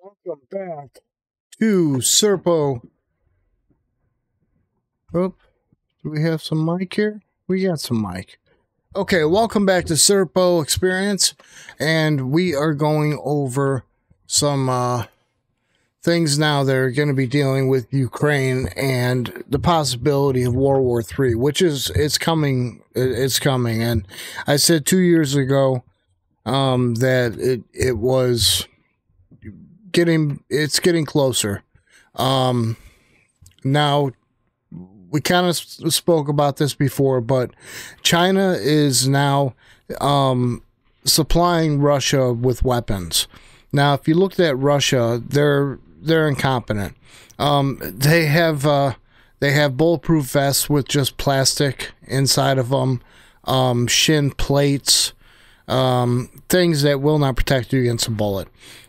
Welcome back to Serpo. Oh, do we have some mic here? We got some mic. Okay, welcome back to Serpo Experience, and we are going over some things now that are going to be dealing with Ukraine and the possibility of World War III, which is it's coming. It's coming, and I said 2 years ago that it was getting closer. Now we kind of spoke about this before, but China is now supplying Russia with weapons. Now, if you looked at Russia, they're incompetent. They have bulletproof vests with just plastic inside of them, shin plates, things that will not protect you against a bullet.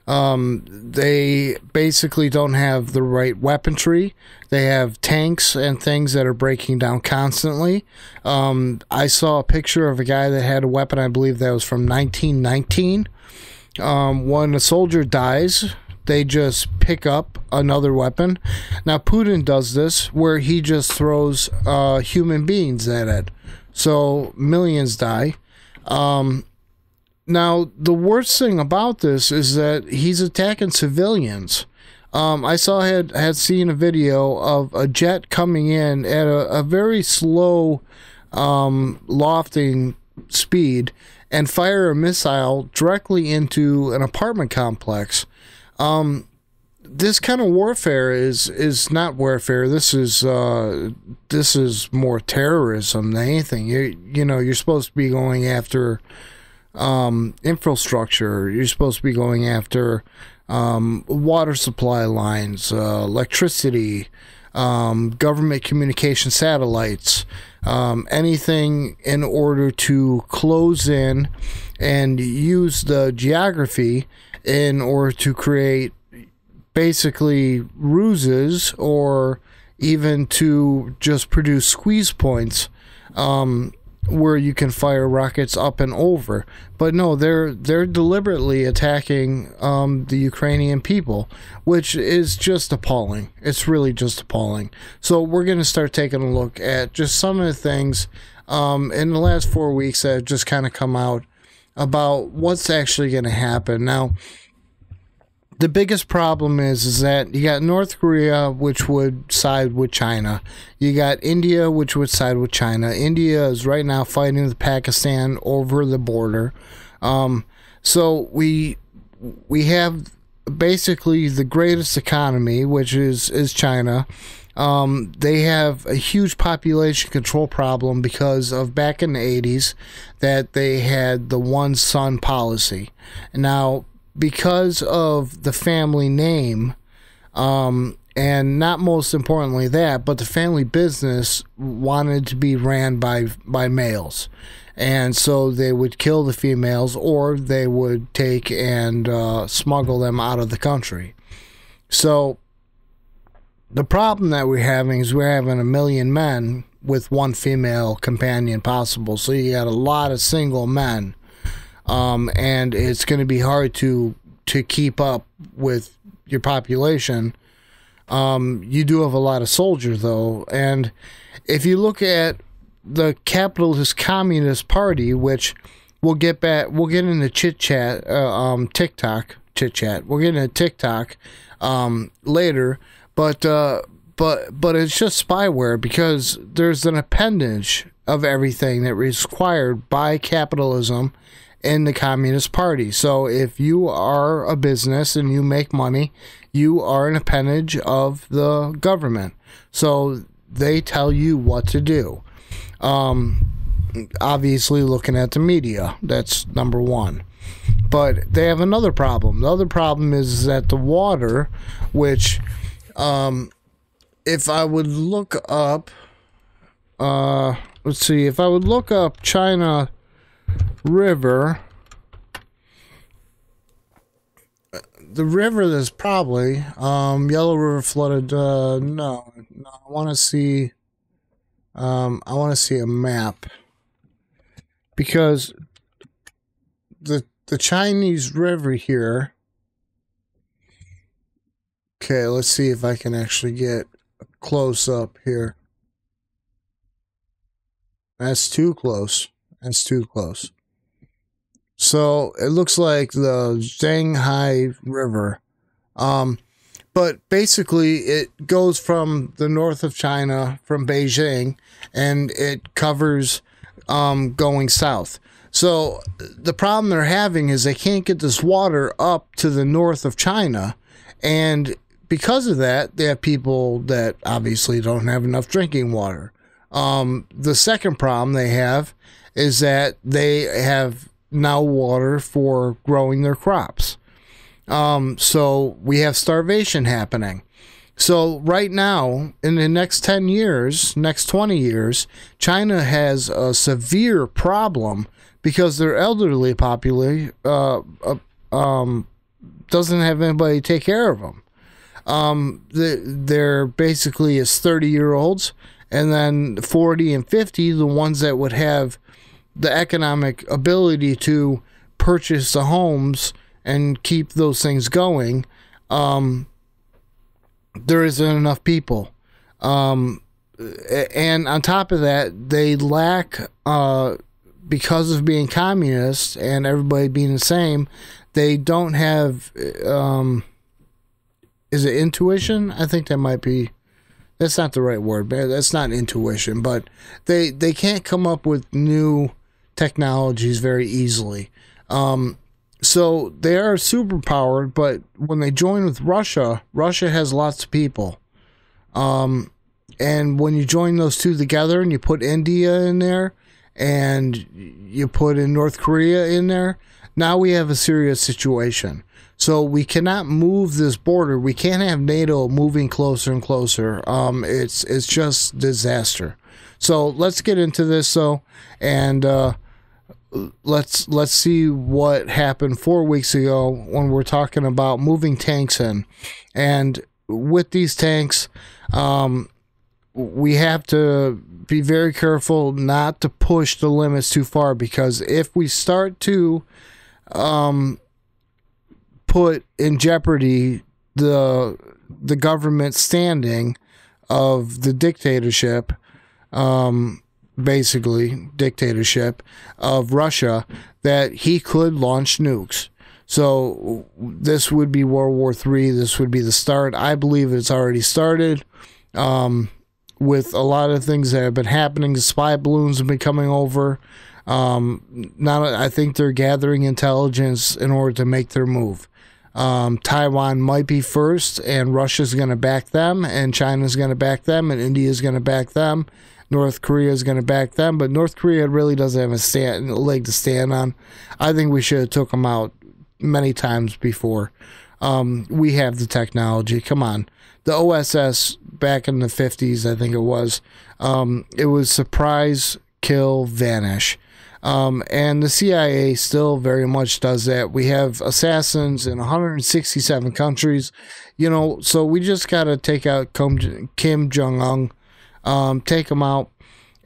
They basically don't have the right weaponry. They have tanks and things that are breaking down constantly. I saw a picture of a guy that had a weapon, I believe that was from 1919. When a soldier dies, they just pick up another weapon. Now, Putin does this where he just throws human beings at it. So millions die. Now, the worst thing about this is that he's attacking civilians. I had seen a video of a jet coming in at a very slow, lofting speed and fire a missile directly into an apartment complex. This kind of warfare is not warfare. This is more terrorism than anything. You're supposed to be going after infrastructure. You're supposed to be going after water supply lines, electricity, government communication satellites, anything in order to close in and use the geography in order to create basically ruses or even to just produce squeeze points where you can fire rockets up and over. But no, they're deliberately attacking the Ukrainian people, which is just appalling. It's really just appalling. So we're going to start taking a look at just some of the things in the last 4 weeks that have just kind of come out about what's actually going to happen. Now, the biggest problem is that you got North Korea, which would side with China. You got India, which would side with China. India is right now fighting with Pakistan over the border. So we have basically the greatest economy, which is China. They have a huge population control problem because of back in the 80s that they had the one son policy. Now, because of the family name, and not most importantly that, but the family business wanted to be ran by males. And so they would kill the females or they would take and smuggle them out of the country. So the problem that we're having is we're having 1 million men with one female companion possible. So you got a lot of single men. And it's going to be hard to keep up with your population. You do have a lot of soldiers, though. And if you look at the capitalist communist party, which we'll get into TikTok. We'll get into TikTok later. But it's just spyware because there's an appendage of everything that is required by capitalism in the Communist Party. So if you are a business and you make money, you are an appendage of the government. So they tell you what to do. Obviously, looking at the media, that's number one. But they have another problem. The other problem is that the water, which, if I would look up, let's see, if I would look up China River, the river that's probably Yellow River flooded. No, I want to see a map because the Chinese River here Okay, let's see if I can actually get a close up here. That's too close. That's too close. So it looks like the Shanghai River. But basically, it goes from the north of China, from Beijing, and it covers going south. So the problem they're having is they can't get this water up to the north of China. And because of that, they have people that obviously don't have enough drinking water. The second problem they have is that they have now water for growing their crops. So we have starvation happening. So right now, in the next 10 years, next 20 years, China has a severe problem because their elderly population doesn't have anybody to take care of them. They're basically as 30-year-olds, and then 40 and 50, the ones that would have the economic ability to purchase the homes and keep those things going. There isn't enough people. And on top of that, they lack, because of being communist and everybody being the same, they don't have, is it intuition? I think that might be, that's not the right word, but that's not intuition, but they can't come up with new technologies very easily. So they are superpowered, but when they join with Russia, Russia has lots of people. And when you join those two together and you put India in there and you put in North Korea in there, now we have a serious situation. So we cannot move this border. We can't have NATO moving closer and closer. It's just disaster. So let's get into this though, and let's see what happened 4 weeks ago when we're talking about moving tanks in. And with these tanks, we have to be very careful not to push the limits too far, because if we start to put in jeopardy the government standing of the dictatorship, basically dictatorship of Russia, that he could launch nukes. So this would be World War III. This would be the start. I believe it's already started, with a lot of things that have been happening. The spy balloons have been coming over. Now I think they're gathering intelligence in order to make their move. Taiwan might be first, and Russia's going to back them, and China's going to back them, and India's going to back them. North Korea is going to back them, but North Korea really doesn't have a leg to stand on. I think we should have took them out many times before. We have the technology. Come on. The OSS back in the 50s, I think it was surprise, kill, vanish. And the CIA still very much does that. We have assassins in 167 countries, so we just got to take out Kim Jong-un. Take them out,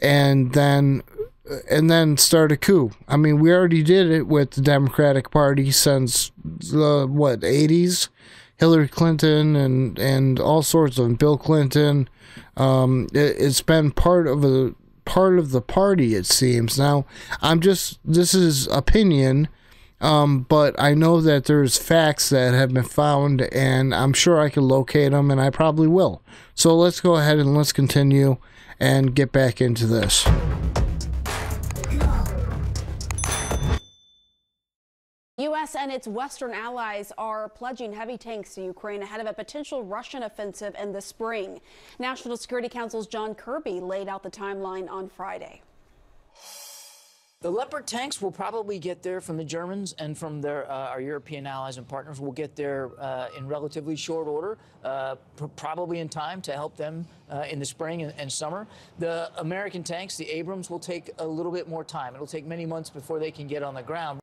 and then start a coup. I mean, we already did it with the Democratic Party since the 80s, Hillary Clinton and all sorts of Bill Clinton. It's been part of the party, it seems. Now, this is opinion, but I know that there's facts that have been found, and I'm sure I can locate them, and I probably will. So let's go ahead and let's continue and get back into this. U.S. and its Western allies are pledging heavy tanks to Ukraine ahead of a potential Russian offensive in the spring. National Security Council's John Kirby laid out the timeline on Friday. The Leopard tanks will probably get there from the Germans and from our European allies and partners. Will get there in relatively short order, probably in time to help them in the spring and summer. The American tanks, the Abrams, will take a little bit more time. It'll take many months before they can get on the ground.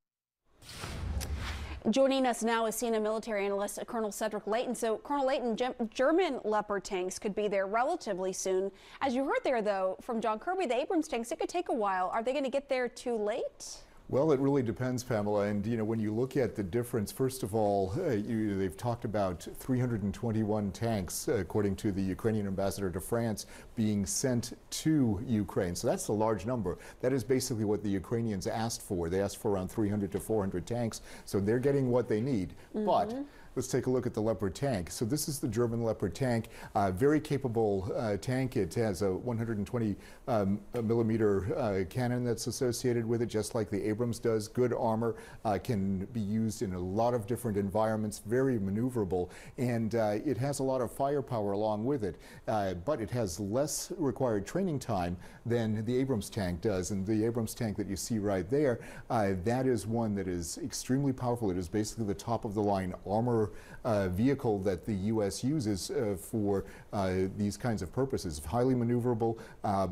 Joining us now is CNN military analyst Colonel Cedric Leighton. So, Colonel Leighton, German Leopard tanks could be there relatively soon. As you heard there, though, from John Kirby, the Abrams tanks, it could take a while. Are they going to get there too late? Well, it really depends, Pamela. And when you look at the difference, first of all, they've talked about 321 tanks, according to the Ukrainian ambassador to France, being sent to Ukraine. So that's a large number. That is basically what the Ukrainians asked for. They asked for around 300 to 400 tanks. So they're getting what they need. But let's take a look at the Leopard tank. So this is the German Leopard tank, very capable tank. It has a 120 millimeter cannon that's associated with it, just like the Abrams does. Good armor, can be used in a lot of different environments, very maneuverable, and it has a lot of firepower along with it. But it has less required training time than the Abrams tank does. And the Abrams tank that you see right there, that is one that is extremely powerful. It is basically the top of the line armor vehicle that the U.S. uses for these kinds of purposes. Highly maneuverable,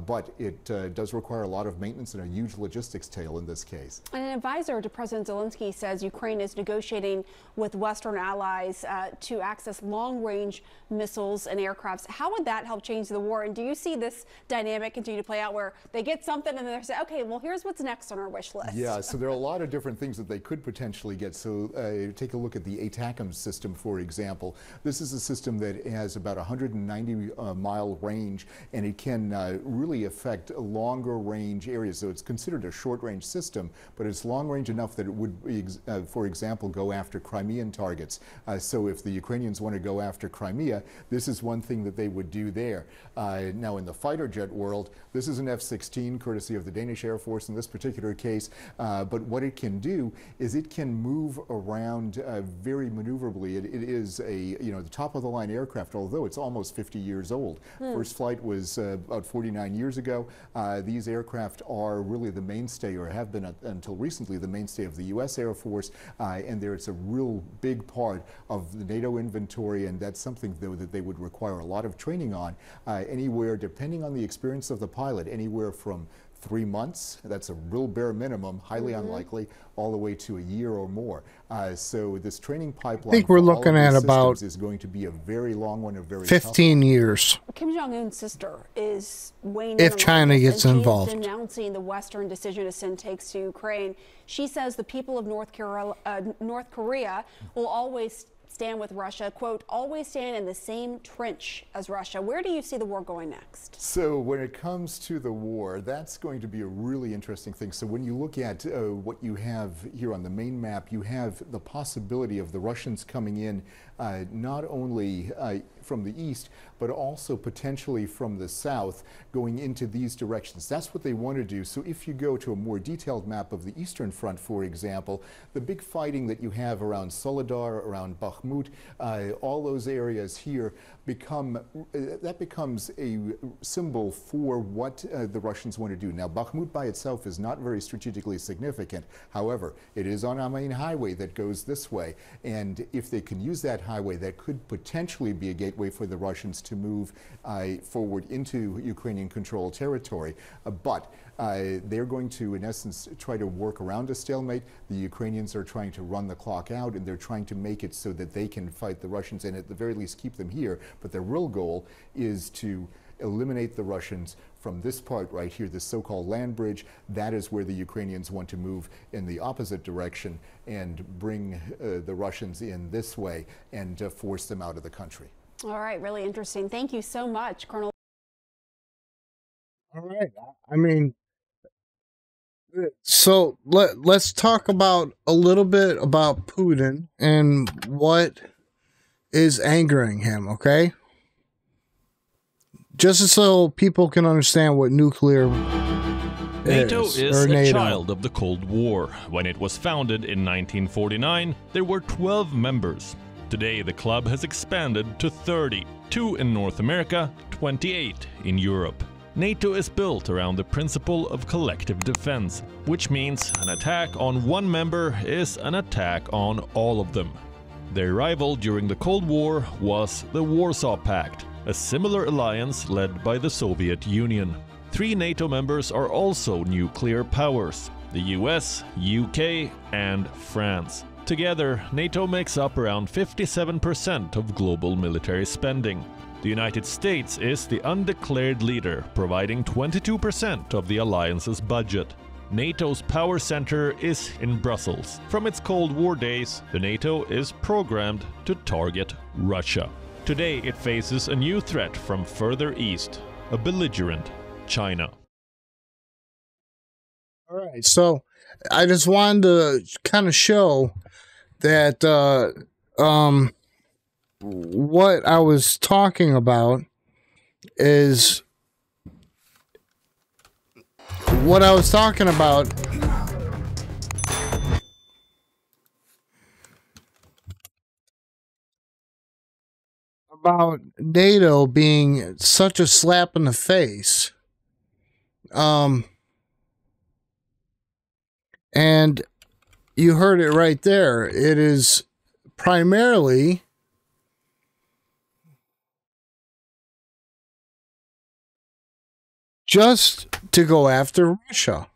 but it does require a lot of maintenance and a huge logistics tail in this case. And an advisor to President Zelensky says Ukraine is negotiating with Western allies to access long-range missiles and aircrafts. How would that help change the war? And do you see this dynamic continue to play out where they get something and then they say, okay, well, here's what's next on our wish list? Yeah, so there are a lot of different things that they could potentially get. So take a look at the ATACMS system, for example. This is a system that has about 190 mile range, and it can really affect longer range areas. So it's considered a short range system, but it's long range enough that it would, for example, go after Crimean targets. So if the Ukrainians want to go after Crimea, this is one thing that they would do there. Now in the fighter jet world, this is an F-16, courtesy of the Danish Air Force in this particular case, but what it can do is it can move around very maneuverably. It is the top of the line aircraft, although it's almost 50 years old. First flight was about 49 years ago. These aircraft are really the mainstay, or have been until recently, the mainstay of the U.S. Air Force, and it's a real big part of the NATO inventory, and that's something though that they would require a lot of training on. Anywhere, depending on the experience of the pilot, anywhere from 3 months, that's a real bare minimum, highly unlikely, all the way to a year or more. So this training pipeline, I think we're looking at about is going to be a very long one, a very 15 years. Kim Jong-un's sister is weighing if in China on this, gets and involved. She's denouncing the Western decision to send tanks to Ukraine. She says the people of North Korea will always stand with Russia, quote, always stand in the same trench as Russia. Where do you see the war going next? So when it comes to the war, that's going to be a really interesting thing. So when you look at what you have here on the main map, you have the possibility of the Russians coming in not only from the east, but also potentially from the south, going into these directions. That's what they want to do. So if you go to a more detailed map of the Eastern Front, for example, the big fighting that you have around Soledar, around Bakhmut, all those areas here becomes a symbol for what the Russians want to do. Now, Bakhmut by itself is not very strategically significant. However, it is on a main highway that goes this way, and if they can use that highway, that could potentially be a gateway for the Russians to move forward into Ukrainian-controlled territory. But they're going to, in essence, try to work around a stalemate. The Ukrainians are trying to run the clock out, and they're trying to make it so that they can fight the Russians and at the very least keep them here. But their real goal is to eliminate the Russians from this part right here, this so-called land bridge. That is where the Ukrainians want to move in the opposite direction and bring the Russians in this way and force them out of the country. All right, really interesting. Thank you so much, Colonel. All right. I mean, so let's talk about a little bit about Putin and what is angering him, okay? Just so people can understand what nuclear NATO is a NATO. child of the Cold War. When it was founded in 1949, there were 12 members. Today, the club has expanded to 30, 2 in North America, 28 in Europe. NATO is built around the principle of collective defense, which means an attack on one member is an attack on all of them. Their rival during the Cold War was the Warsaw Pact, a similar alliance led by the Soviet Union. 3 NATO members are also nuclear powers: the US, UK, and France. Together, NATO makes up around 57% of global military spending. The United States is the undeclared leader, providing 22% of the alliance's budget. NATO's power center is in Brussels. From its Cold War days, the NATO is programmed to target Russia. Today it faces a new threat from further east, a belligerent China. All right, so I just wanted to kind of show that what I was talking about is what I was talking about NATO being such a slap in the face. And you heard it right there. It is primarily just to go after Russia.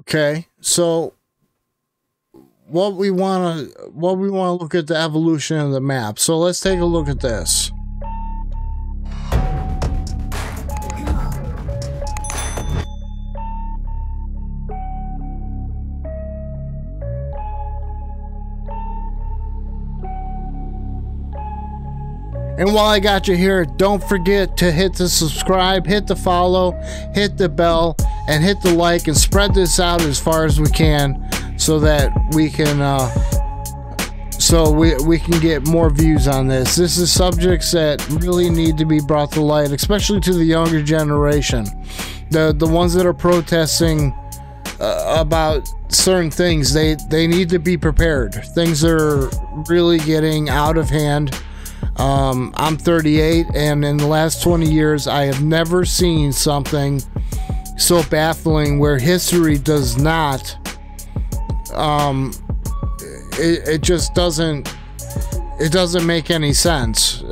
Okay, so what we want to look at the evolution of the map. So let's take a look at this. And while I got you here, don't forget to hit the subscribe, hit the follow, hit the bell, and hit the like, and spread this out as far as we can, so that we can we can get more views on this. This is subjects that really need to be brought to light, especially to the younger generation, the ones that are protesting about certain things. They need to be prepared. Things are really getting out of hand. I'm 38, and in the last 20 years, I have never seen something so baffling where history does not, it just doesn't make any sense.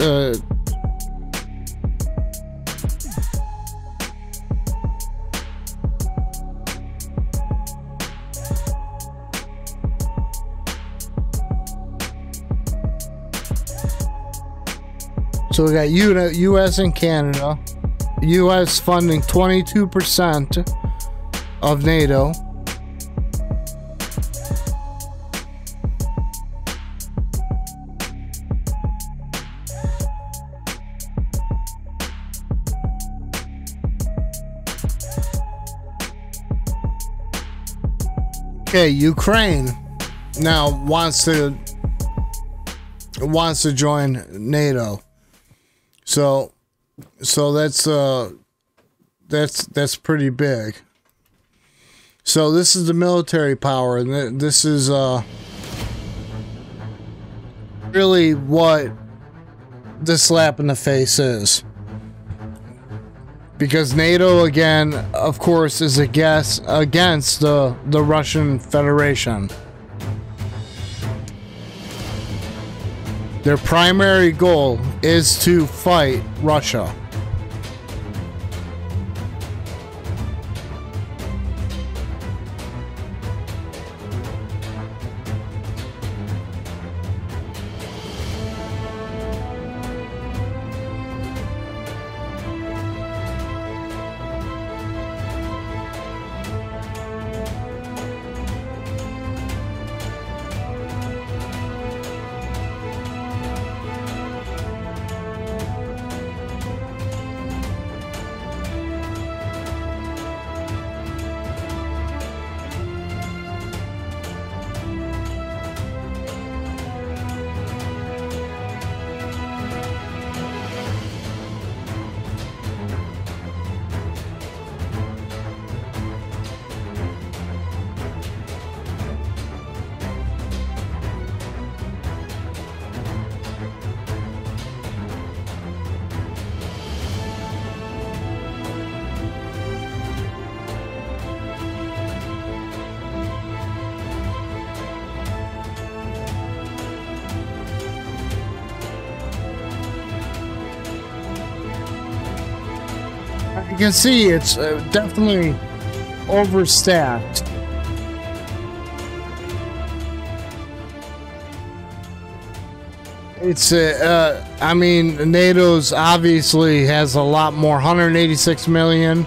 So we got U.S. and Canada. U.S. funding 22% of NATO. Okay, Ukraine now wants to join NATO. So that's pretty big. So this is the military power, and this is really what the slap in the face is. Because NATO, again, of course, is against the Russian Federation. Their primary goal is to fight Russia. You can see it's definitely overstaffed. It's I mean, NATO's obviously has a lot more, 186 million.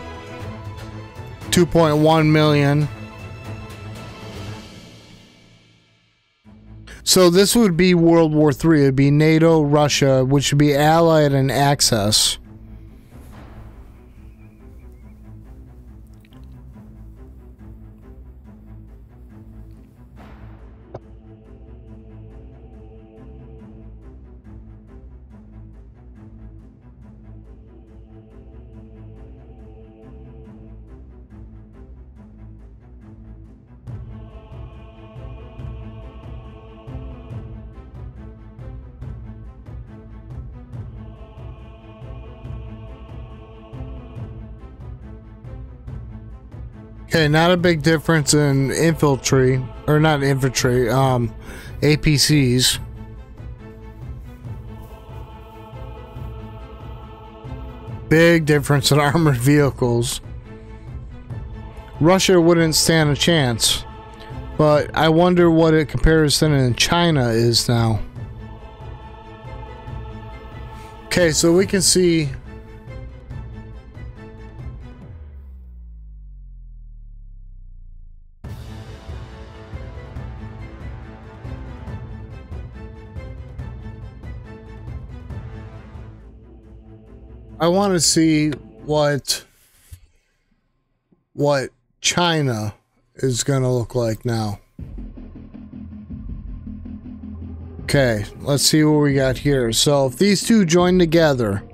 2.1 million. So this would be World War III. It would be NATO, Russia, which would be allied and Axis. Okay, not a big difference in infantry, or not infantry, APCs. Big difference in armored vehicles. Russia wouldn't stand a chance, but I wonder what a comparison in China is now. Okay, so we can see I want to see what China is going to look like now. Okay, let's see what we got here. So if these two join together,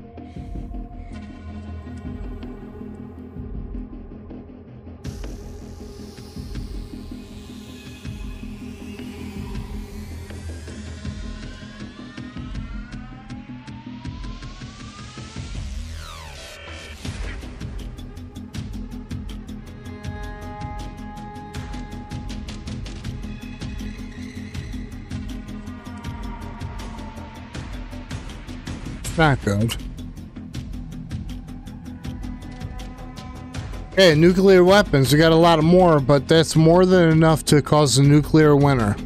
not good. Okay, nuclear weapons. We got a lot more, but that's more than enough to cause a nuclear winter.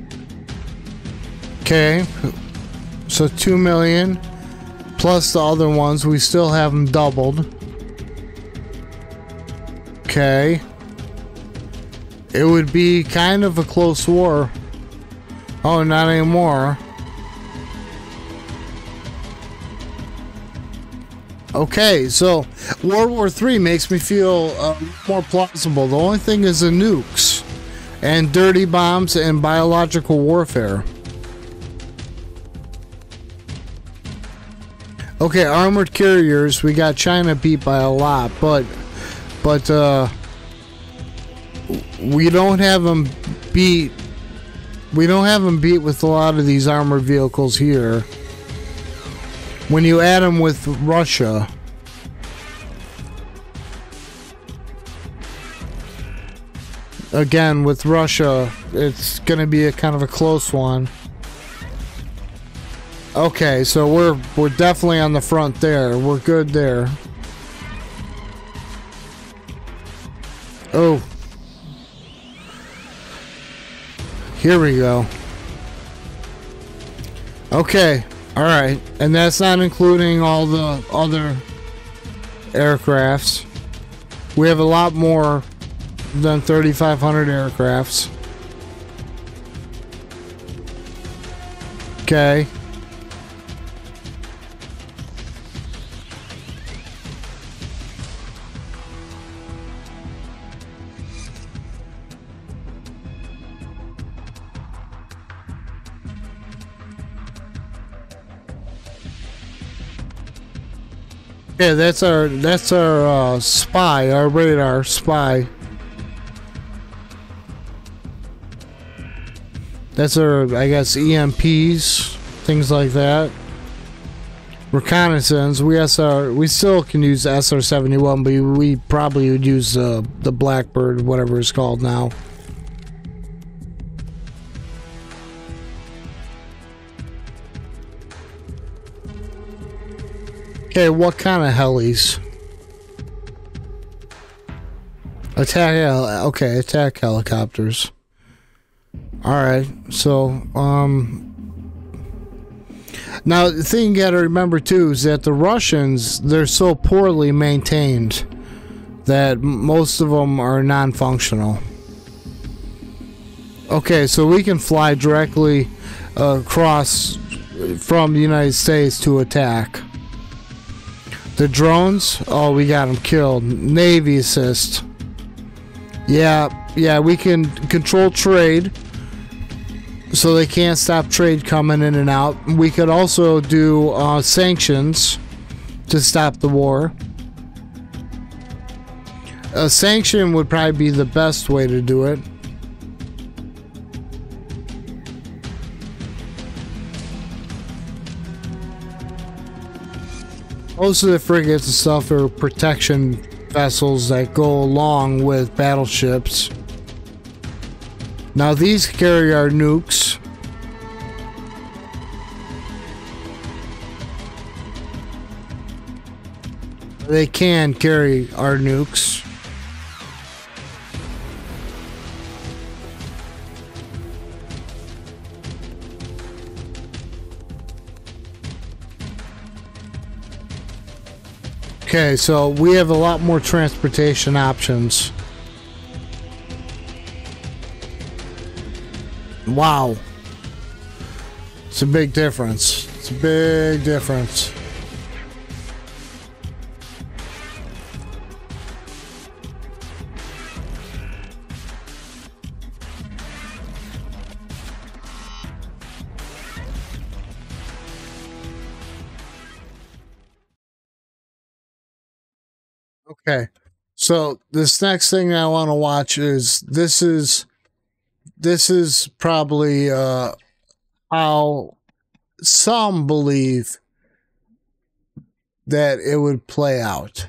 Okay, so 2 million plus the other ones. We still have them doubled. Okay, it would be kind of a close war. Oh, not anymore. Okay, so World War III makes me feel more plausible. The only thing is the nukes and dirty bombs and biological warfare. Okay, armored carriers, we got China beat by a lot, but we don't have them beat. We don't have them beat with a lot of these armored vehicles here. When you add them with Russia, again with Russia, it's gonna be a kind of a close one. Okay, so we're definitely on the front there. We're good there. Oh, here we go. Okay. All right, and that's not including all the other aircrafts. We have a lot more than 3,500 aircrafts. Okay. Yeah, that's our spy, our radar spy. That's our, I guess, EMPs, things like that. Reconnaissance. We still can use SR-71, but we probably would use the Blackbird, whatever it's called now. Okay, what kind of helis? Attack helicopters. Alright, so, now the thing you gotta remember too is that the Russians, they're so poorly maintained that most of them are non-functional. Okay, so we can fly directly across from the United States to attack. The drones, oh, we got them killed. Navy assist. Yeah, we can control trade, so they can't stop trade coming in and out. We could also do sanctions to stop the war. A sanction would probably be the best way to do it. Most of the frigates and stuff are protection vessels that go along with battleships. Now these carry our nukes. They can carry our nukes. Okay, so we have a lot more transportation options. Wow. It's a big difference. It's a big difference. Okay, so this next thing I want to watch is this is probably how some believe that it would play out.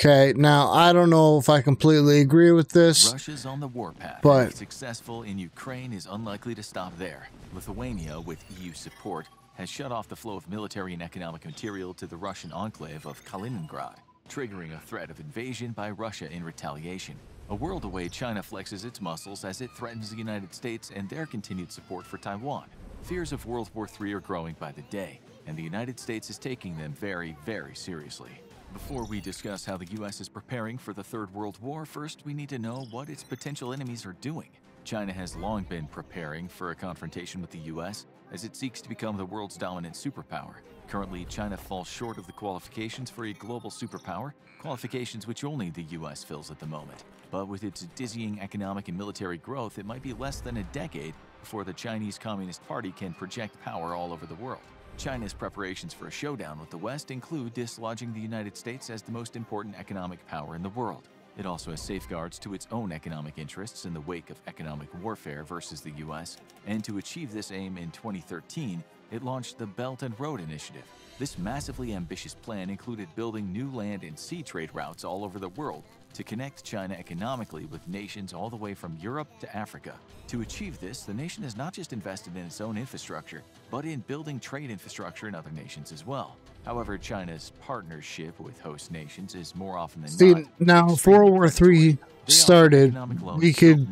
Okay, now I don't know if I completely agree with this. Russia's on the warpath, but if successful in Ukraine is unlikely to stop there. Lithuania, with EU support, has shut off the flow of military and economic material to the Russian enclave of Kaliningrad, triggering a threat of invasion by Russia in retaliation. A world away, China flexes its muscles as it threatens the United States and their continued support for Taiwan. Fears of World War III are growing by the day, and the United States is taking them very, very seriously. Before we discuss how the US is preparing for the Third World War, first we need to know what its potential enemies are doing. China has long been preparing for a confrontation with the US as it seeks to become the world's dominant superpower. Currently, China falls short of the qualifications for a global superpower, qualifications which only the US fills at the moment. But with its dizzying economic and military growth, it might be less than a decade before the Chinese Communist Party can project power all over the world. China's preparations for a showdown with the West include dislodging the United States as the most important economic power in the world. It also has safeguards to its own economic interests in the wake of economic warfare versus the US, and to achieve this aim in 2013, it launched the Belt and Road Initiative. This massively ambitious plan included building new land and sea trade routes all over the world to connect China economically with nations all the way from Europe to Africa. To achieve this, the nation has not just invested in its own infrastructure, but in building trade infrastructure in other nations as well. However, China's partnership with host nations is more often than not. Now, if World War III started, we could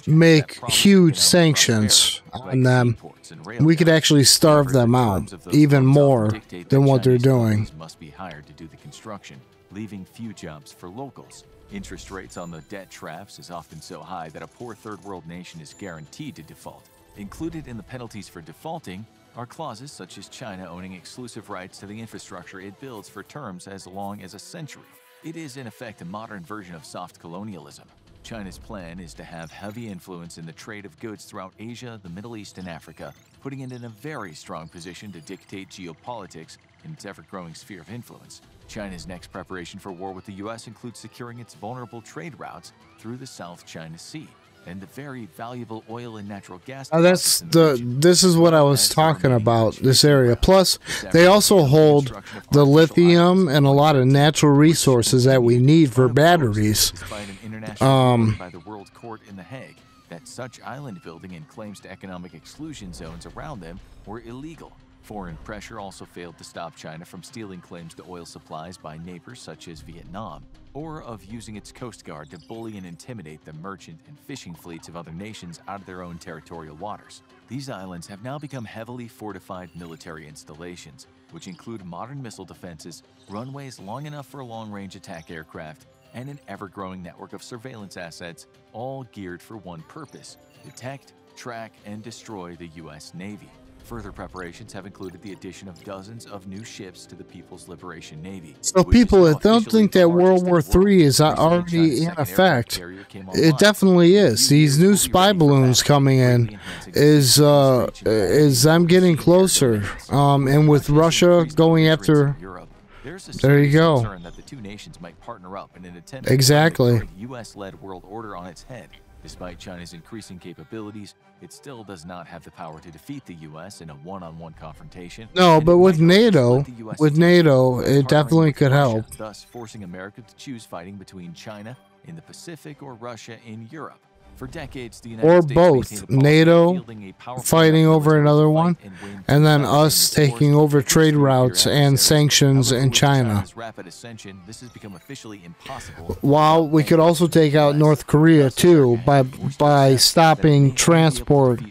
make huge sanctions on them. We could actually starve them out even more than what they're doing. Must be hired to do the construction, leaving few jobs for locals. Interest rates on the debt traps is often so high that a poor third world nation is guaranteed to default. Included in the penalties for defaulting are clauses such as China owning exclusive rights to the infrastructure it builds for terms as long as a century. It is in effect a modern version of soft colonialism. China's plan is to have heavy influence in the trade of goods throughout Asia, the Middle East, and Africa, putting it in a very strong position to dictate geopolitics in its ever-growing sphere of influence. China's next preparation for war with the US includes securing its vulnerable trade routes through the South China Sea and the very valuable oil and natural gas. This is what I was talking about, this area. Plus, they also hold the lithium and a lot of natural resources that we need for batteries. Despite an international ruling by the World Court in The Hague that such island building and claims to economic exclusion zones around them were illegal. Foreign pressure also failed to stop China from stealing claims to oil supplies by neighbors such as Vietnam, or of using its coast guard to bully and intimidate the merchant and fishing fleets of other nations out of their own territorial waters. These islands have now become heavily fortified military installations, which include modern missile defenses, runways long enough for long-range attack aircraft, and an ever-growing network of surveillance assets, all geared for one purpose: detect, track, and destroy the U.S. Navy. Further preparations have included the addition of dozens of new ships to the People's Liberation Navy. So people that don't think that World War III is already in effect, it definitely is. These new spy balloons coming in is them getting closer. And with Russia going after, there you go. That the two nations might partner up in an attempt Exactly. to turn the U.S.-led world order on its head. Despite China's increasing capabilities, it still does not have the power to defeat the U.S. in a one-on-one confrontation. No, but with It might NATO, let the US take it partnering definitely with could Russia, help. thus forcing America to choose fighting between China in the Pacific or Russia in Europe. For decades, the United Or States both. maintained a policy of NATO fielding a powerful fighting enough over military another to one, fight and win and then simultaneous us taking wars over against trade nuclear routes and adversaries. sanctions However, in with China. China's rapid ascension, this has become officially impossible. While we could also take out North Korea too by stopping transport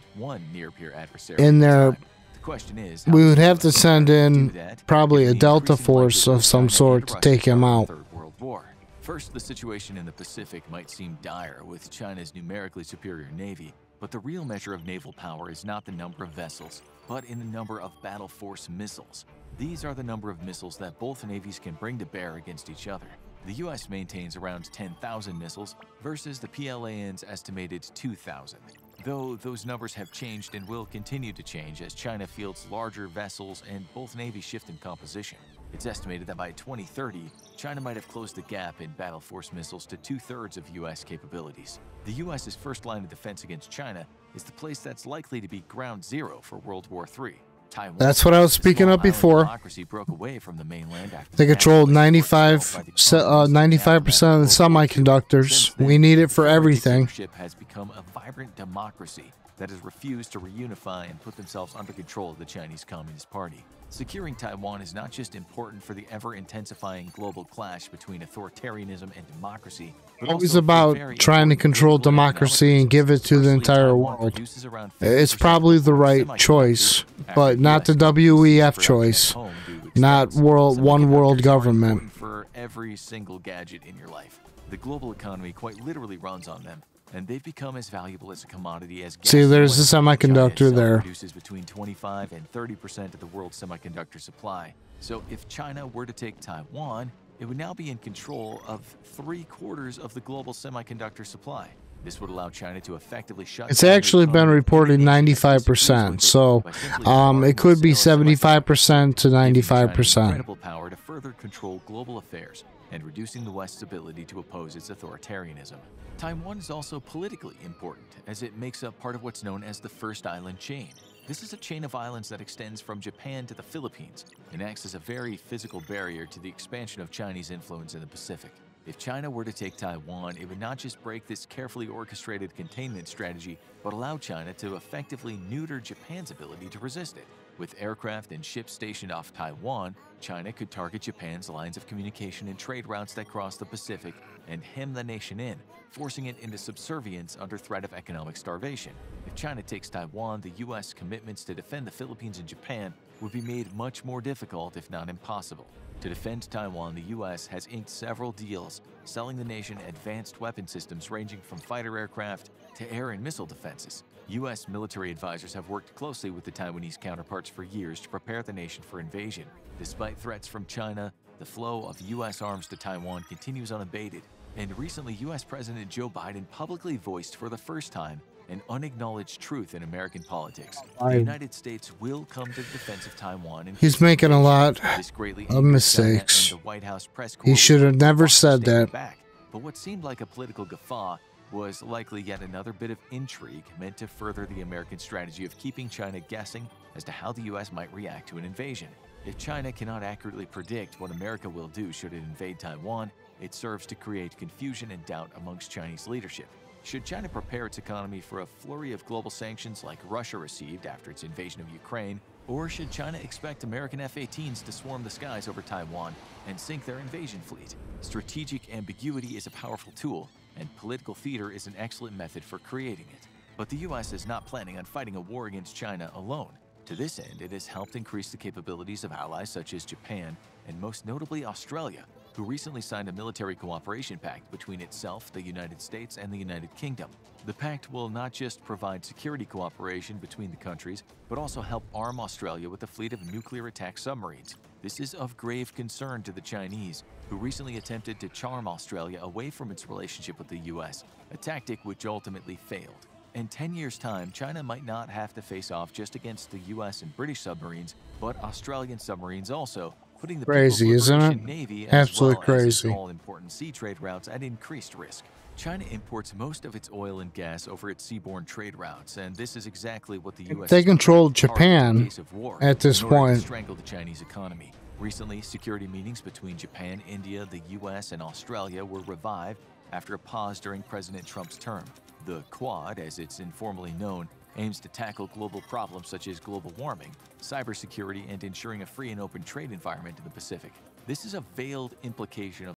in their. The question is, We would have to send in probably a Delta force of some sort to take him out. Third World War. First, the situation in the Pacific might seem dire with China's numerically superior navy, but the real measure of naval power is not the number of vessels, but in the number of battle force missiles. These are the number of missiles that both navies can bring to bear against each other. The U.S. maintains around 10,000 missiles versus the PLAN's estimated 2,000. Though those numbers have changed and will continue to change as China fields larger vessels and both navies shift in composition. It's estimated that by 2030, China might have closed the gap in battle force missiles to 2/3 of U.S. capabilities. The U.S.'s first line of defense against China is the place that's likely to be ground zero for World War III. Taiwan, That's what I was speaking of before. democracy broke away from the mainland after They the controlled nationalists were expelled by the 95% of the semiconductors. Since then, We need it for the everything. dictatorship has become a vibrant democracy that has refused to reunify and put themselves under control of the Chinese Communist Party. Securing Taiwan is not just important for the ever-intensifying global clash between authoritarianism and democracy, but It was also for about very trying to important control political and democracy economic and give it to the reasons. entire Taiwan world. produces around It's 50% probably of the world's right semiconductors, choice, after but not the US companies WEF production choice, at home due to not expense. one world Semiconductors are government. important for every single gadget in your life. The global economy quite literally runs on them, and they've become as valuable as a commodity as gas. See, there's the and oil. semiconductor China itself there. produces between 25 and 30% of the world's semiconductor supply. So if China were to take Taiwan, it would now be in control of 3/4 of the global semiconductor supply. This would allow China to effectively shut It's down the actually been economy reported of any nation that disagrees 95%, with it so by simply embargoing it could be the sale of semiconductors, 75% to giving China 95%. incredible power to further control global affairs and reducing the West's ability to oppose its authoritarianism. Taiwan is also politically important, as it makes up part of what's known as the First Island Chain. This is a chain of islands that extends from Japan to the Philippines and acts as a very physical barrier to the expansion of Chinese influence in the Pacific. If China were to take Taiwan, it would not just break this carefully orchestrated containment strategy, but allow China to effectively neuter Japan's ability to resist it. With aircraft and ships stationed off Taiwan, China could target Japan's lines of communication and trade routes that cross the Pacific and hem the nation in, forcing it into subservience under threat of economic starvation. If China takes Taiwan, the U.S. commitments to defend the Philippines and Japan would be made much more difficult, if not impossible. To defend Taiwan, the U.S. has inked several deals, selling the nation advanced weapon systems ranging from fighter aircraft to air and missile defenses. U.S. military advisors have worked closely with the Taiwanese counterparts for years to prepare the nation for invasion. Despite threats from China, the flow of U.S. arms to Taiwan continues unabated, and recently U.S. President Joe Biden publicly voiced for the first time an unacknowledged truth in American politics. The United States will come to the defense of Taiwan. And He's making a lot this greatly of angered mistakes. China, and the White House press corps He should have was never forced to said stay that. back. But what seemed like a political guffaw was likely yet another bit of intrigue meant to further the American strategy of keeping China guessing as to how the U.S. might react to an invasion. If China cannot accurately predict what America will do should it invade Taiwan, it serves to create confusion and doubt amongst Chinese leadership. Should China prepare its economy for a flurry of global sanctions like Russia received after its invasion of Ukraine? Or should China expect American F-18s to swarm the skies over Taiwan and sink their invasion fleet? Strategic ambiguity is a powerful tool, and political theater is an excellent method for creating it. But the U.S. is not planning on fighting a war against China alone. To this end, it has helped increase the capabilities of allies such as Japan and most notably Australia, who recently signed a military cooperation pact between itself, the United States, and the United Kingdom. The pact will not just provide security cooperation between the countries, but also help arm Australia with a fleet of nuclear attack submarines. This is of grave concern to the Chinese, who recently attempted to charm Australia away from its relationship with the US, a tactic which ultimately failed. In 10 years' time, China might not have to face off just against the US and British submarines, but Australian submarines also, putting the Crazy, People's isn't Liberation it? Navy Absolutely as well as its crazy. all-important sea trade routes at increased risk. China imports most of its oil and gas over its seaborne trade routes, and this is exactly what the U.S. They is controlled prepared to target in Japan case of war at this in order point. to strangle the Chinese economy. Recently, security meetings between Japan, India, the U.S., and Australia were revived after a pause during President Trump's term. The Quad, as it's informally known, aims to tackle global problems such as global warming, cybersecurity, and ensuring a free and open trade environment in the Pacific. This is a veiled implication of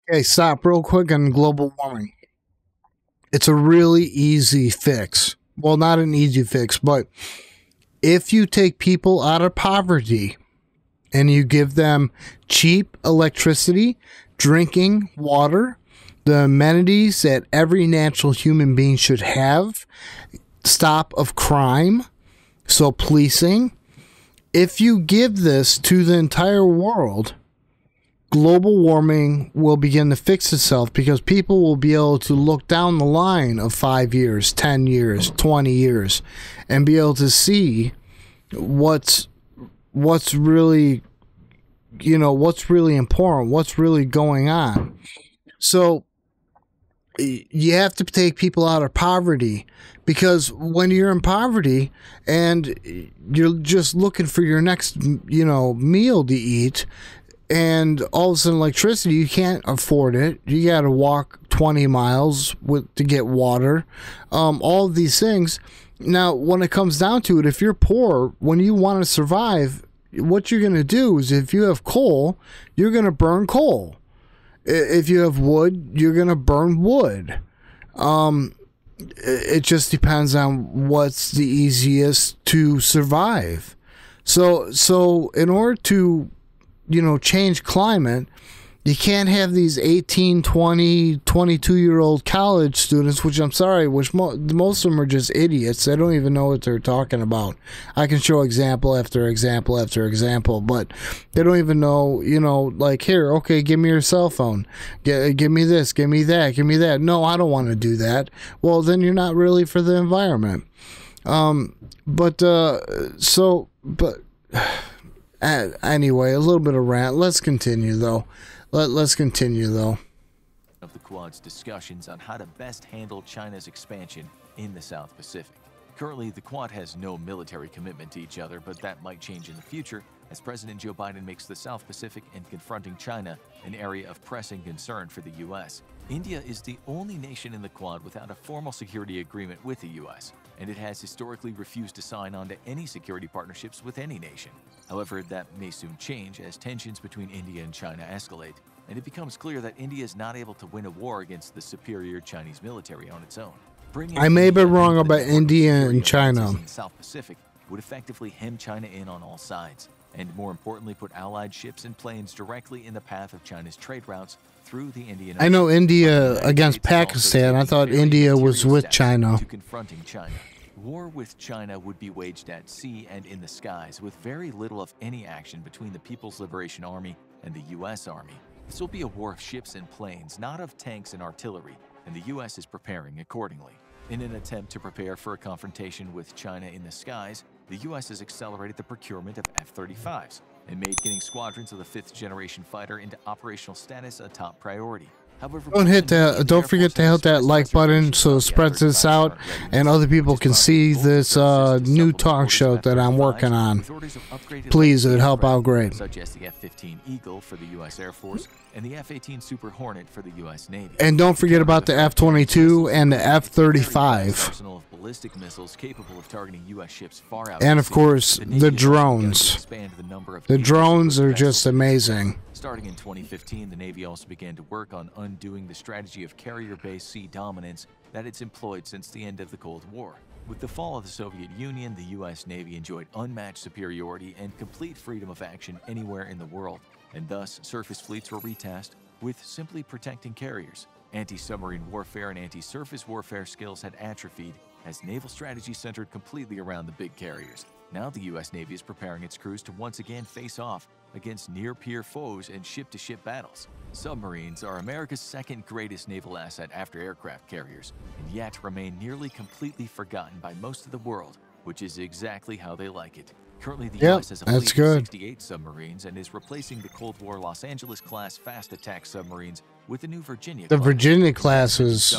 Okay, stop real quick on global warming. It's a really easy fix. Well, not an easy fix, but if you take people out of poverty and you give them cheap electricity, drinking water, the amenities that every natural human being should have, stop of crime, so policing, if you give this to the entire world, global warming will begin to fix itself because people will be able to look down the line of 5 years, 10 years, 20 years and be able to see what's really, what's really important, what's really going on. So you have to take people out of poverty, because when you're in poverty and you're just looking for your next, meal to eat, and all of a sudden electricity, you can't afford it. You got to walk 20 miles to get water. All of these things. Now, when it comes down to it, if you're poor, when you want to survive, what you're going to do is, if you have coal, you're going to burn coal. If you have wood, you're going to burn wood. It just depends on what's the easiest to survive. So in order to, change climate, you can't have these 18, 20, 22-year-old college students, which I'm sorry, most of them are just idiots. They don't even know what they're talking about. I can show example after example after example, but they don't even know, like, here, okay, give me your cell phone. Give me this, give me that, give me that. No, I don't want to do that. Well, then you're not really for the environment. Anyway, a little bit of rant. Let's continue, though. Let's continue, though. Of the Quad's discussions on how to best handle China's expansion in the South Pacific. Currently, the Quad has no military commitment to each other, but that might change in the future as President Joe Biden makes the South Pacific and confronting China an area of pressing concern for the U.S. India is the only nation in the Quad without a formal security agreement with the U.S., and it has historically refused to sign on to any security partnerships with any nation. However, that may soon change as tensions between India and China escalate, and it becomes clear that India is not able to win a war against the superior Chinese military on its own. I may be wrong about India and China. In the South Pacific would effectively hem China in on all sides, and more importantly, put Allied ships and planes directly in the path of China's trade routes through the Indian Ocean. I know India against Pakistan. I thought India was with China. To confronting China. War with China would be waged at sea and in the skies, with very little of any action between the People's Liberation Army and the U.S. Army. This will be a war of ships and planes, not of tanks and artillery, and the U.S. is preparing accordingly. In an attempt to prepare for a confrontation with China in the skies, the U.S. has accelerated the procurement of F-35s and made getting squadrons of the 5th-generation fighter into operational status a top priority. However, don't forget to hit that like button so it spreads this out and other people can see this new talk show that I'm working on. Please, it would help out great. Such as the F-15 Eagle for the U.S. Air Force and the F-18 Super Hornet for the U.S. Navy. And don't forget about the F-22 and the F-35. Arsenal of ballistic missiles capable of targeting U.S. ships far out. And of course, the drones. The drones are just amazing. Starting in 2015, the Navy also began to work on undoing the strategy of carrier-based sea dominance that it's employed since the end of the Cold War. With the fall of the Soviet Union, the U.S. Navy enjoyed unmatched superiority and complete freedom of action anywhere in the world, and thus surface fleets were retasked with simply protecting carriers. Anti-submarine warfare and anti-surface warfare skills had atrophied as naval strategy centered completely around the big carriers. Now the U.S. Navy is preparing its crews to once again face off against near-peer foes in ship-to-ship battles. Submarines are America's second greatest naval asset after aircraft carriers, and yet remain nearly completely forgotten by most of the world, which is exactly how they like it. Currently, the U.S. has a fleet of 68 submarines and is replacing the Cold War Los Angeles-class fast attack submarines with the new Virginia class. The Virginia class is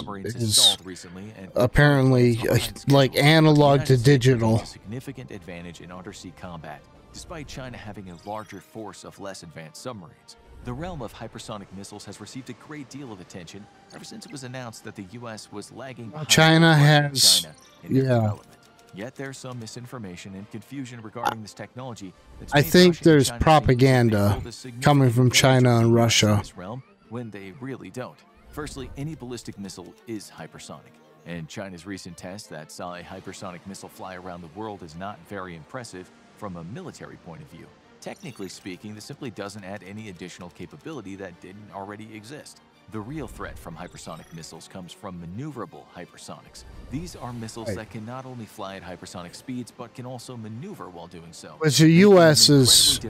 apparently like analog to digital. A significant advantage in undersea combat, despite China having a larger force of less advanced submarines. The realm of hypersonic missiles has received a great deal of attention ever since it was announced that the U.S. was lagging behind China has, in development. Yet there's some misinformation and confusion regarding this technology. I think there's propaganda coming from China and Russia. In this realm, when they really don't. Firstly, any ballistic missile is hypersonic, and China's recent test that saw a hypersonic missile fly around the world is not very impressive from a military point of view. Technically speaking, this simply doesn't add any additional capability that didn't already exist. The real threat from hypersonic missiles comes from maneuverable hypersonics. These are missiles that can not only fly at hypersonic speeds, but can also maneuver while doing so. Which the U.S. is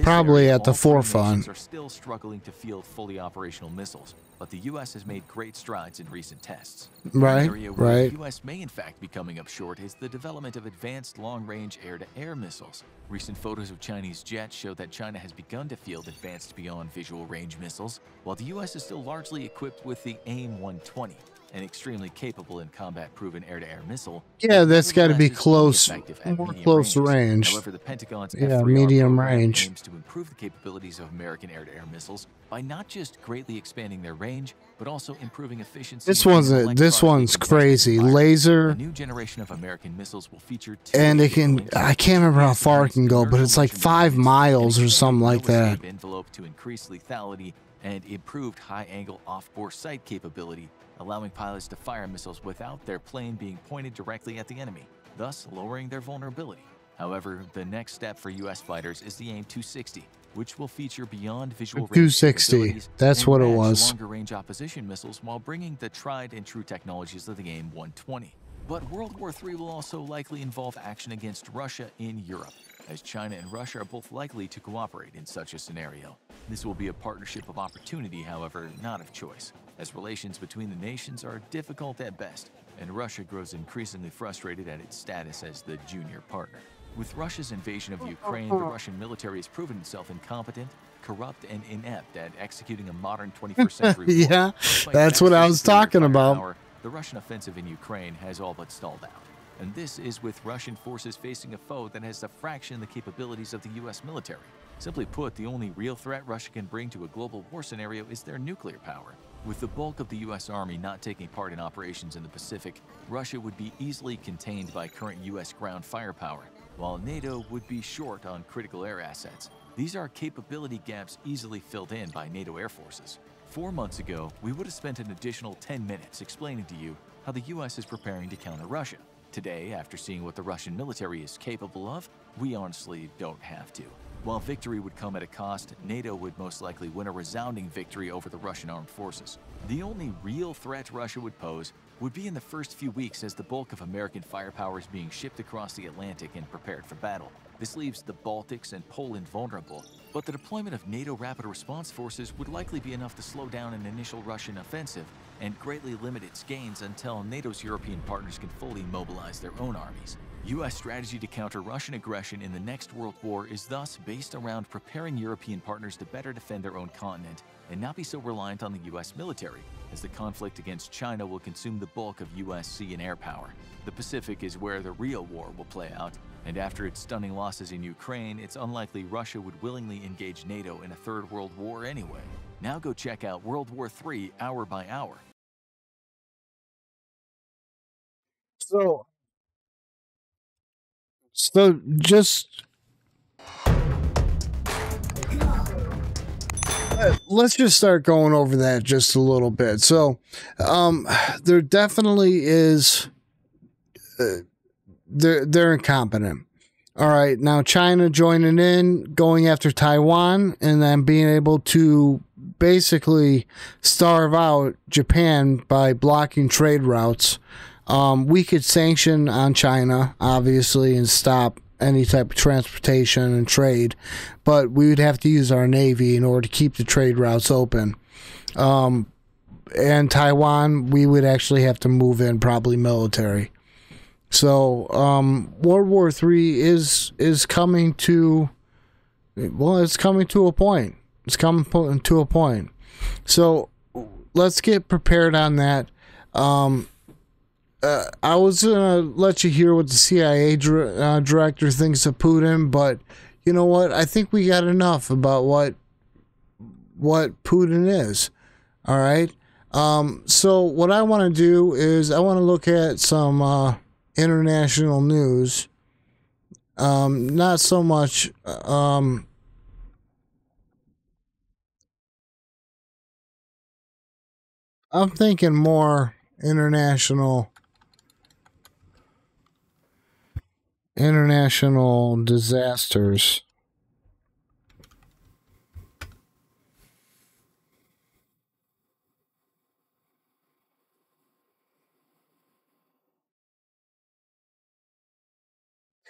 probably at the forefront. Are still struggling to field fully operational missiles, but the U.S. has made great strides in recent tests. Right, An area where the U.S. may in fact be coming up short is the development of advanced long-range air-to-air missiles. Recent photos of Chinese jets show that China has begun to field advanced beyond visual range missiles, while the U.S. is still largely equipped with the AIM-120, an extremely capable and combat-proven air-to-air missile. Yeah, that's got to be close, more close range. However, the Pentagon's medium range aims to improve the capabilities of American air-to-air missiles by not just greatly expanding their range, but also improving efficiency. This one's crazy. Laser. A new generation of American missiles will feature and it can. I can't remember how far it can go, but it's like 5 miles or something like that. Envelope to increase lethality and improved high-angle off-bore sight capability, allowing pilots to fire missiles without their plane being pointed directly at the enemy, thus lowering their vulnerability. However, the next step for U.S. fighters is the AIM-260, which will feature beyond visual range 260. That's what it was. Longer-range opposition missiles while bringing the tried and true technologies of the AIM-120. But World War III will also likely involve action against Russia in Europe, as China and Russia are both likely to cooperate in such a scenario. This will be a partnership of opportunity, however, not of choice, as relations between the nations are difficult at best, and Russia grows increasingly frustrated at its status as the junior partner. With Russia's invasion of Ukraine, the Russian military has proven itself incompetent, corrupt, and inept at executing a modern 21st century war. Yeah, that's what I was talking about. The Russian offensive in Ukraine has all but stalled out. And this is with Russian forces facing a foe that has a fraction the capabilities of the U.S. military. Simply put, the only real threat Russia can bring to a global war scenario is their nuclear power. With the bulk of the U.S. Army not taking part in operations in the Pacific, Russia would be easily contained by current U.S. ground firepower, while NATO would be short on critical air assets. These are capability gaps easily filled in by NATO air forces. 4 months ago, we would have spent an additional 10 minutes explaining to you how the U.S. is preparing to counter Russia. Today, after seeing what the Russian military is capable of, we honestly don't have to. While victory would come at a cost, NATO would most likely win a resounding victory over the Russian armed forces. The only real threat Russia would pose would be in the first few weeks as the bulk of American firepower is being shipped across the Atlantic and prepared for battle. This leaves the Baltics and Poland vulnerable, but the deployment of NATO rapid response forces would likely be enough to slow down an initial Russian offensive and greatly limit its gains until NATO's European partners can fully mobilize their own armies. U.S. strategy to counter Russian aggression in the next World War is thus based around preparing European partners to better defend their own continent and not be so reliant on the U.S. military, as the conflict against China will consume the bulk of U.S. sea and air power. The Pacific is where the real war will play out, and after its stunning losses in Ukraine, it's unlikely Russia would willingly engage NATO in a third world war anyway. Now go check out World War III hour by hour. So just let's just start going over that just a little bit. So, there definitely is. They're incompetent. All right, now China joining in, going after Taiwan, and then being able to basically starve out Japan by blocking trade routes. We could sanction on China, obviously, and stop any type of transportation and trade, but we would have to use our Navy in order to keep the trade routes open. And Taiwan, we would actually have to move in probably military. So World War III is coming to, well, it's coming to a point. It's coming to a point. So let's get prepared on that. I was gonna let you hear what the CIA director thinks of Putin, but you know what? I think we got enough about what Putin is. All right. So what I want to do is I want to look at some international news. Not so much. I'm thinking more international disasters.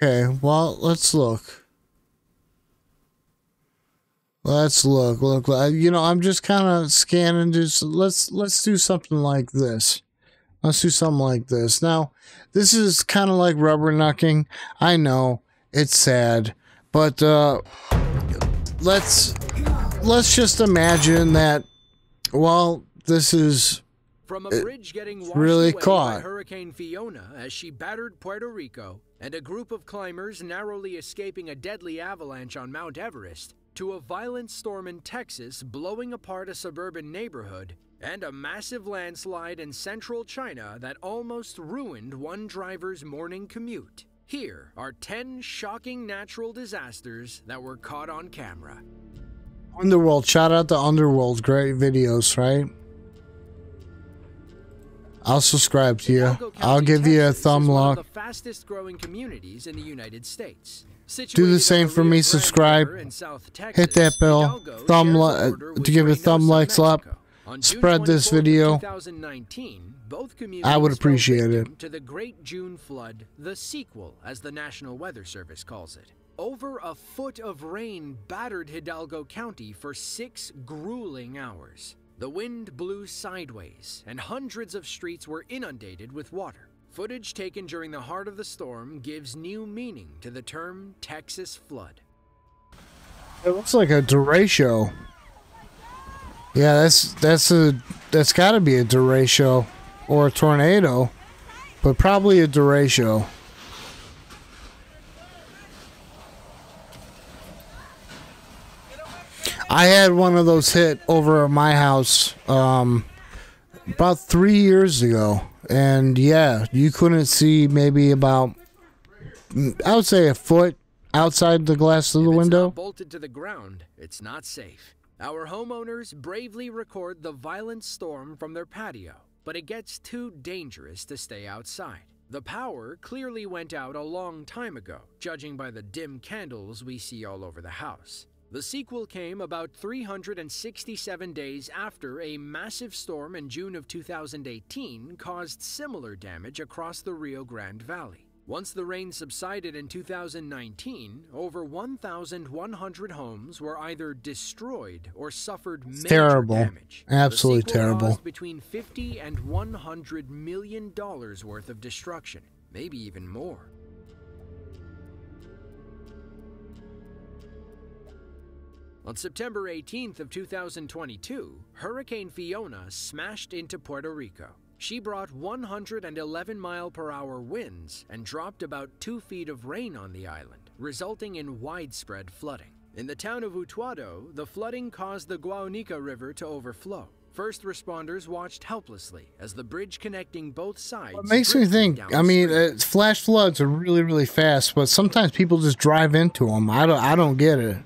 Okay, well, let's look. Look. You know, I'm just kind of scanning. Just let's do something like this. Let's do something like this. Now, this is kind of like rubbernecking. I know it's sad, but let's just imagine that. Well, this is from a bridge getting washed really away caught. by Hurricane Fiona as she battered Puerto Rico, and a group of climbers narrowly escaping a deadly avalanche on Mount Everest, to a violent storm in Texas blowing apart a suburban neighborhood, and a massive landslide in central China that almost ruined one driver's morning commute. Here are 10 shocking natural disasters that were caught on camera. Underworld, shout out to Underworld, great videos, right? I'll subscribe to you. I'll give you a thumb One up. of the fastest growing communities in the United States. Do the same for me. Subscribe. Hit that bell. Thumb to give a thumb likes up. Spread this video. 2019, both I would communities fell appreciate victim it. to the Great June Flood, the sequel, as the National Weather Service calls it. Over a foot of rain battered Hidalgo County for 6 grueling hours. The wind blew sideways, and hundreds of streets were inundated with water. Footage taken during the heart of the storm gives new meaning to the term Texas flood. It looks like a derecho. Yeah, that's got to be a derecho or a tornado, but probably a derecho. I had one of those hit over at my house about 3 years ago, and yeah, you couldn't see maybe about, I would say, a foot outside the glass of the window. Not bolted to the ground, it's not safe. Our homeowners bravely record the violent storm from their patio, but it gets too dangerous to stay outside. The power clearly went out a long time ago, judging by the dim candles we see all over the house. The sequel came about 367 days after a massive storm in June of 2018 caused similar damage across the Rio Grande Valley. Once the rain subsided in 2019, over 1,100 homes were either destroyed or suffered major damage. Absolutely the sequel terrible. Caused between $50 and $100 million worth of destruction, maybe even more. On September 18th of 2022, Hurricane Fiona smashed into Puerto Rico. She brought 111-mile-per-hour winds and dropped about 2 feet of rain on the island, resulting in widespread flooding. In the town of Utuado, the flooding caused the Guanica River to overflow. First responders watched helplessly as the bridge connecting both sides. It makes me think, I mean, flash floods are really, really fast, but sometimes people just drive into them. I don't get it.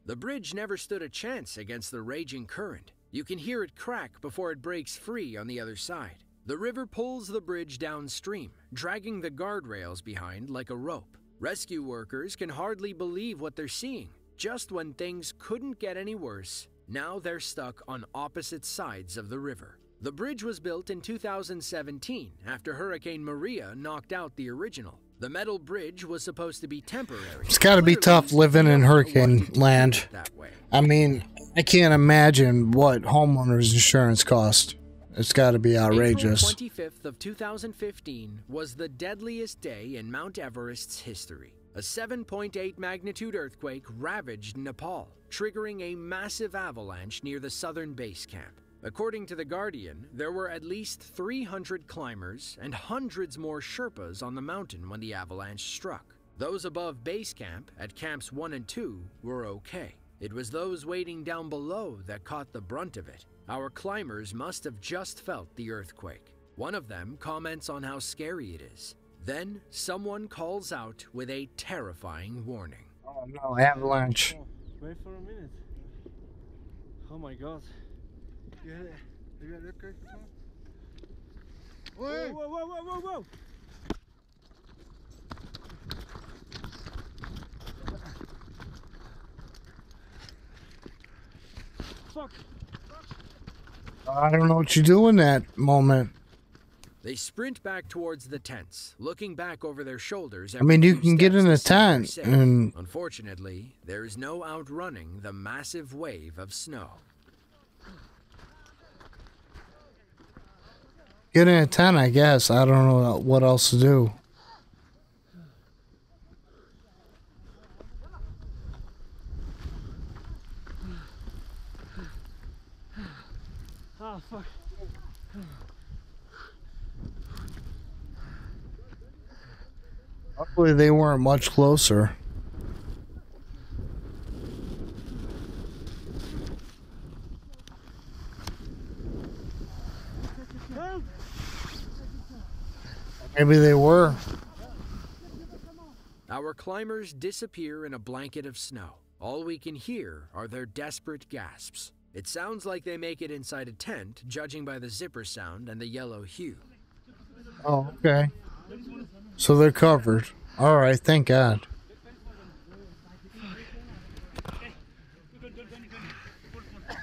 The bridge never stood a chance against the raging current. You can hear it crack before it breaks free on the other side. The river pulls the bridge downstream, dragging the guardrails behind like a rope. Rescue workers can hardly believe what they're seeing. Just when things couldn't get any worse, now they're stuck on opposite sides of the river. The bridge was built in 2017 after Hurricane Maria knocked out the original. The metal bridge was supposed to be temporary. It's got to be tough living in hurricane land. I mean, I can't imagine what homeowners insurance cost. It's got to be outrageous. April 25th of 2015 was the deadliest day in Mount Everest's history. A 7.8 magnitude earthquake ravaged Nepal, triggering a massive avalanche near the southern base camp. According to The Guardian, there were at least 300 climbers and hundreds more Sherpas on the mountain when the avalanche struck. Those above base camp at camps 1 and 2 were okay. It was those waiting down below that caught the brunt of it. Our climbers must have just felt the earthquake. One of them comments on how scary it is. Then someone calls out with a terrifying warning. Oh no, avalanche. Oh, wait for a minute. Oh my god. You had an earthquake before? Whoa, whoa, whoa, whoa, whoa, whoa! Fuck! I don't know what you do in that moment. They sprint back towards the tents, looking back over their shoulders. I mean, you can get in a tent, and unfortunately, there is no outrunning the massive wave of snow. get in a tent, I guess. I don't know what else to do. Oh, fuck. Hopefully they weren't much closer. Maybe they were. Our climbers disappear in a blanket of snow. All we can hear are their desperate gasps. It sounds like they make it inside a tent, judging by the zipper sound and the yellow hue. Oh, okay. So they're covered. All right, thank God.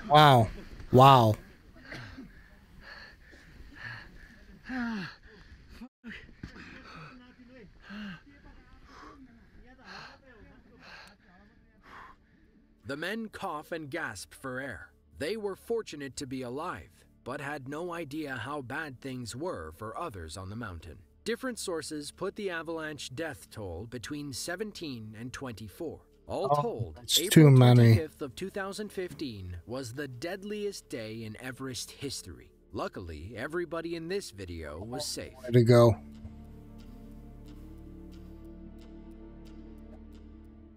Wow. Wow. The men cough and gasp for air. They were fortunate to be alive, but had no idea how bad things were for others on the mountain. Different sources put the avalanche death toll between 17 and 24. All told, April 25th of 2015 was the deadliest day in Everest history. Luckily, everybody in this video was safe. Way to go.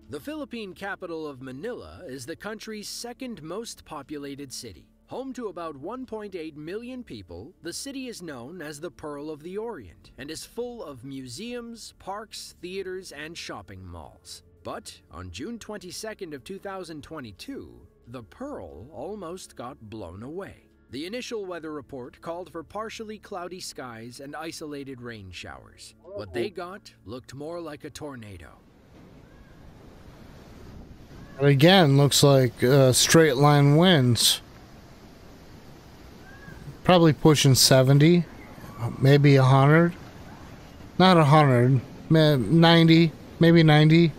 The Philippine capital of Manila is the country's second most populated city. Home to about 1.8 million people, the city is known as the Pearl of the Orient and is full of museums, parks, theaters, and shopping malls. But on June 22nd of 2022, the Pearl almost got blown away. The initial weather report called for partially cloudy skies and isolated rain showers. What they got looked more like a tornado. Again, looks like straight line winds. Probably pushing 70, maybe 100. Not 100, 90, maybe 90.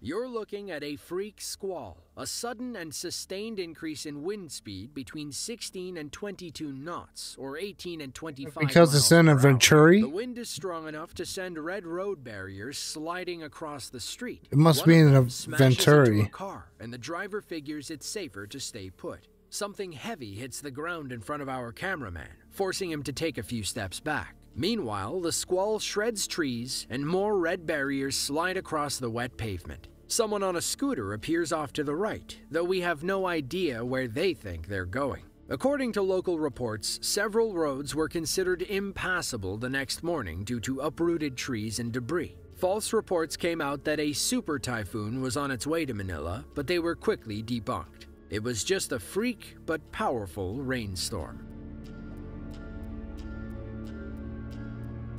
You're looking at a freak squall, a sudden and sustained increase in wind speed between 16 and 22 knots, or 18 and 25 Because it's miles in a per hour. Venturi? The wind is strong enough to send red road barriers sliding across the street. It must One be of in a them smashes Venturi. into a car, and the driver figures it's safer to stay put. Something heavy hits the ground in front of our cameraman, forcing him to take a few steps back. Meanwhile, the squall shreds trees, and more red barriers slide across the wet pavement. Someone on a scooter appears off to the right, though we have no idea where they think they're going. According to local reports, several roads were considered impassable the next morning due to uprooted trees and debris. False reports came out that a super typhoon was on its way to Manila, but they were quickly debunked. It was just a freak but powerful rainstorm.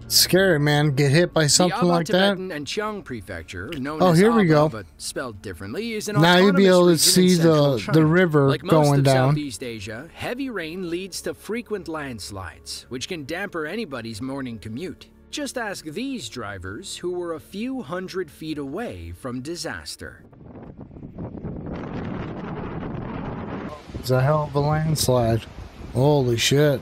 Scary, man. Get hit by something like that. The and Cheong Prefecture, known Oh, as here we Aba, go. but spelled differently, is an Now you'll be autonomous able to region in see central the China. river Like most going of down. Southeast Asia, heavy rain leads to frequent landslides, which can damper anybody's morning commute. Just ask these drivers who were a few hundred feet away from disaster. It's a hell of a landslide. Holy shit.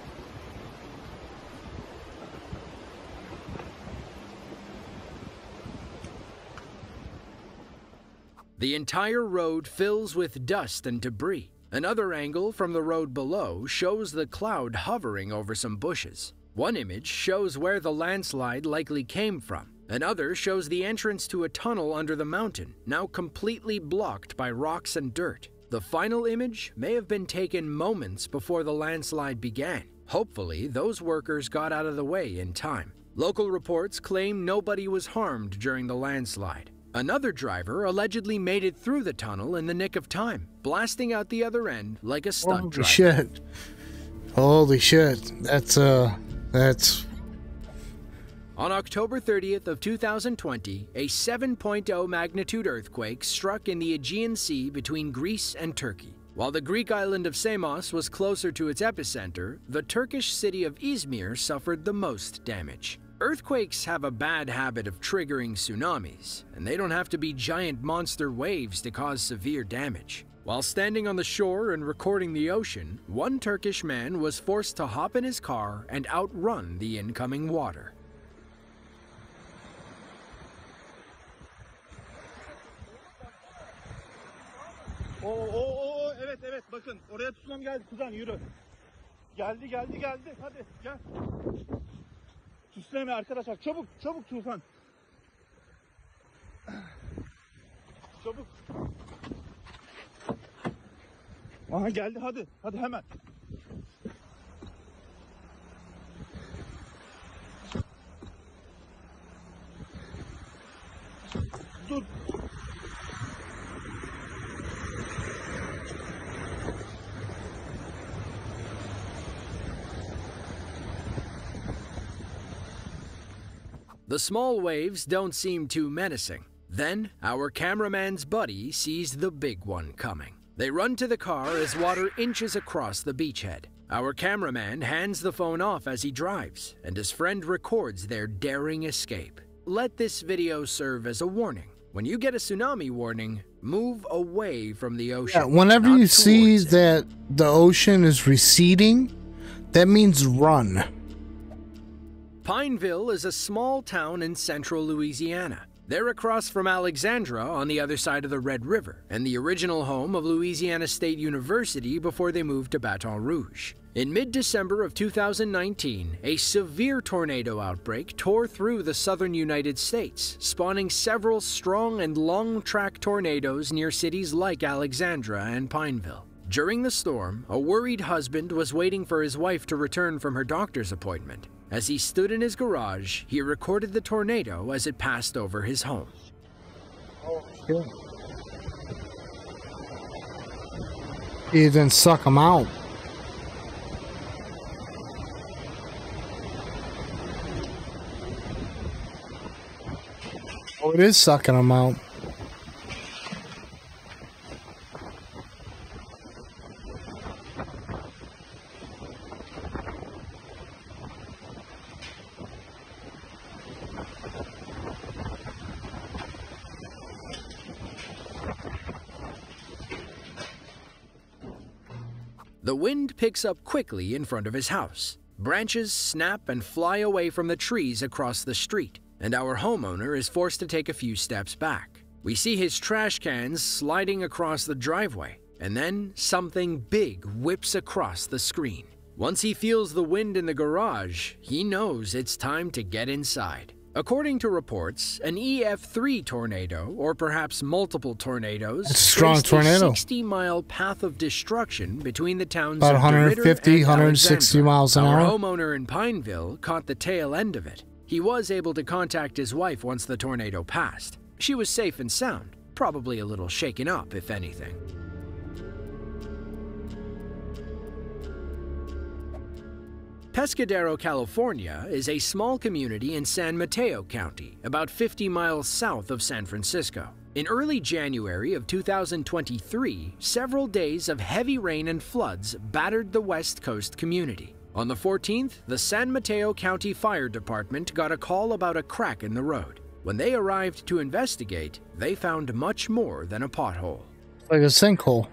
The entire road fills with dust and debris. Another angle from the road below shows the cloud hovering over some bushes. One image shows where the landslide likely came from. Another shows the entrance to a tunnel under the mountain, now completely blocked by rocks and dirt. The final image may have been taken moments before the landslide began. Hopefully, those workers got out of the way in time. Local reports claim nobody was harmed during the landslide. Another driver allegedly made it through the tunnel in the nick of time, blasting out the other end like a stunt Holy driver. shit. Holy shit. That's On October 30th of 2020, a 7.0 magnitude earthquake struck in the Aegean Sea between Greece and Turkey. While the Greek island of Samos was closer to its epicenter, the Turkish city of Izmir suffered the most damage. Earthquakes have a bad habit of triggering tsunamis, and they don't have to be giant monster waves to cause severe damage. While standing on the shore and recording the ocean, one Turkish man was forced to hop in his car and outrun the incoming water. Evet bakın oraya tsunami geldi kuzen yürü. Geldi hadi gel. Tsunami arkadaşlar çabuk Tufan. Çabuk. Aha geldi hadi hemen. Dur. The small waves don't seem too menacing. Then, our cameraman's buddy sees the big one coming. They run to the car as water inches across the beachhead. Our cameraman hands the phone off as he drives, and his friend records their daring escape. Let this video serve as a warning. When you get a tsunami warning, move away from the ocean. Yeah, whenever not you see towards it. that the ocean is receding, that means run. Pineville is a small town in central Louisiana. They're across from Alexandria on the other side of the Red River, and the original home of Louisiana State University before they moved to Baton Rouge. In mid-December of 2019, a severe tornado outbreak tore through the southern United States, spawning several strong and long-track tornadoes near cities like Alexandria and Pineville. During the storm, a worried husband was waiting for his wife to return from her doctor's appointment. As he stood in his garage, he recorded the tornado as it passed over his home. He didn't suck them out. Oh, it is sucking them out. The wind picks up quickly in front of his house. Branches snap and fly away from the trees across the street, and our homeowner is forced to take a few steps back. We see his trash cans sliding across the driveway, and then something big whips across the screen. Once he feels the wind in the garage, he knows it's time to get inside. According to reports, an EF3 tornado, or perhaps multiple tornadoes, That's a strong tornado. a 60-mile path of destruction between the towns About of 150, DeRidder and 160 Alexandra. miles an Our hour. homeowner in Pineville caught the tail end of it. He was able to contact his wife once the tornado passed. She was safe and sound, probably a little shaken up, if anything. Pescadero, California is a small community in San Mateo County, about 50 miles south of San Francisco. In early January of 2023, several days of heavy rain and floods battered the West Coast community. On the 14th, the San Mateo County Fire Department got a call about a crack in the road. When they arrived to investigate, they found much more than a pothole. Like a sinkhole.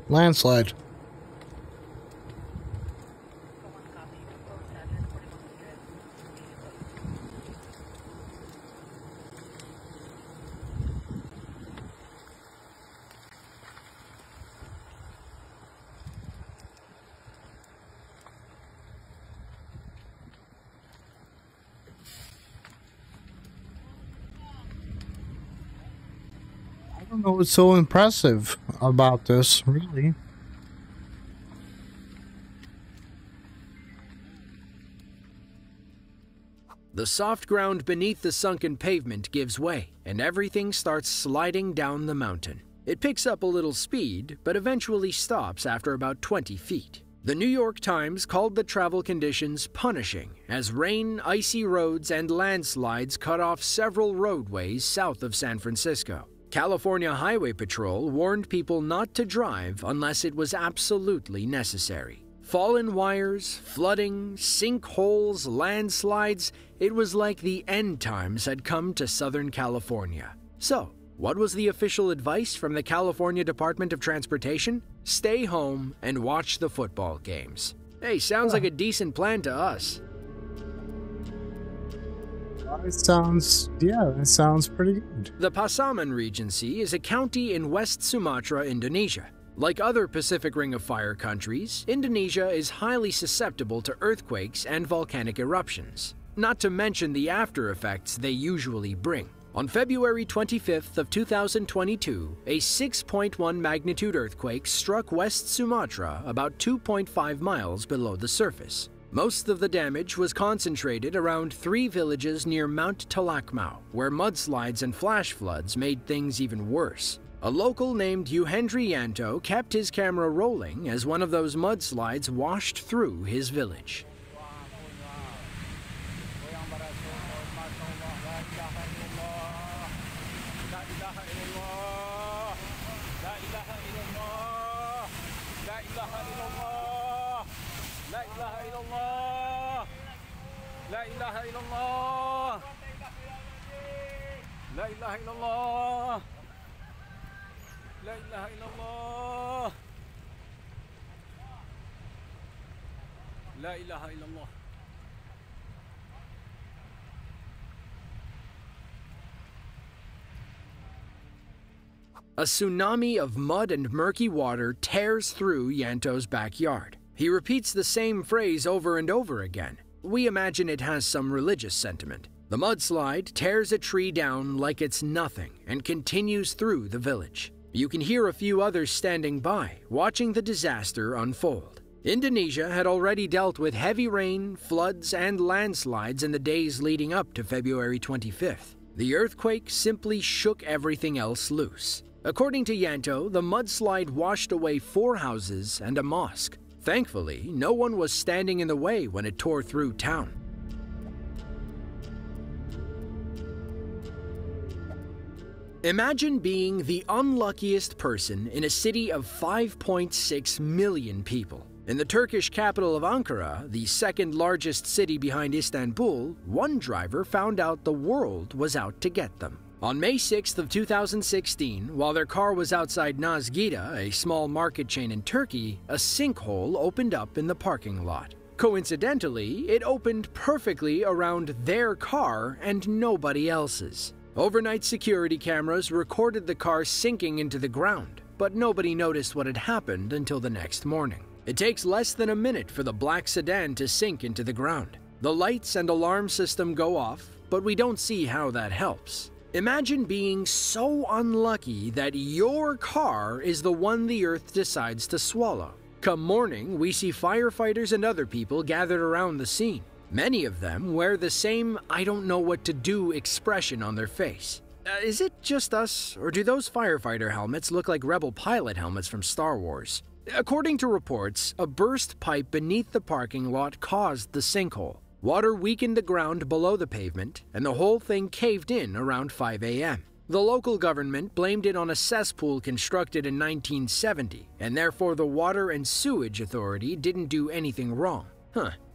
Landslide. I don't know what's so impressive about this, really. The soft ground beneath the sunken pavement gives way, and everything starts sliding down the mountain. It picks up a little speed, but eventually stops after about 20 feet. The New York Times called the travel conditions punishing, as rain, icy roads, and landslides cut off several roadways south of San Francisco. California Highway Patrol warned people not to drive unless it was absolutely necessary. Fallen wires, flooding, sinkholes, landslides, it was like the end times had come to Southern California. So, what was the official advice from the California Department of Transportation? Stay home and watch the football games. Hey, sounds like a decent plan to us. It sounds pretty good. The Pasaman Regency is a county in West Sumatra, Indonesia. Like other Pacific Ring of Fire countries, Indonesia is highly susceptible to earthquakes and volcanic eruptions, not to mention the after effects they usually bring. On February 25th of 2022, a 6.1 magnitude earthquake struck West Sumatra about 2.5 miles below the surface. Most of the damage was concentrated around 3 villages near Mount Talakmau, where mudslides and flash floods made things even worse. A local named Yuhendri Yanto kept his camera rolling as one of those mudslides washed through his village. A tsunami of mud and murky water tears through Yanto's backyard. He repeats the same phrase over and over again. We imagine it has some religious sentiment. The mudslide tears a tree down like it's nothing and continues through the village. You can hear a few others standing by, watching the disaster unfold. Indonesia had already dealt with heavy rain, floods, and landslides in the days leading up to February 25th. The earthquake simply shook everything else loose. According to Yanto, the mudslide washed away 4 houses and a mosque. Thankfully, no one was standing in the way when it tore through town. Imagine being the unluckiest person in a city of 5.6 million people. In the Turkish capital of Ankara, the second largest city behind Istanbul, one driver found out the world was out to get them. On May 6th of 2016, while their car was outside Nazgida, a small market chain in Turkey, a sinkhole opened up in the parking lot. Coincidentally, it opened perfectly around their car and nobody else's. Overnight security cameras recorded the car sinking into the ground, but nobody noticed what had happened until the next morning. It takes less than a minute for the black sedan to sink into the ground. The lights and alarm system go off, but we don't see how that helps. Imagine being so unlucky that your car is the one the Earth decides to swallow. Come morning, we see firefighters and other people gathered around the scene. Many of them wear the same "I don't know what to do" expression on their face. Is it just us, or do those firefighter helmets look like Rebel pilot helmets from Star Wars? According to reports, a burst pipe beneath the parking lot caused the sinkhole. Water weakened the ground below the pavement, and the whole thing caved in around 5 a.m. The local government blamed it on a cesspool constructed in 1970, and therefore the Water and Sewage Authority didn't do anything wrong.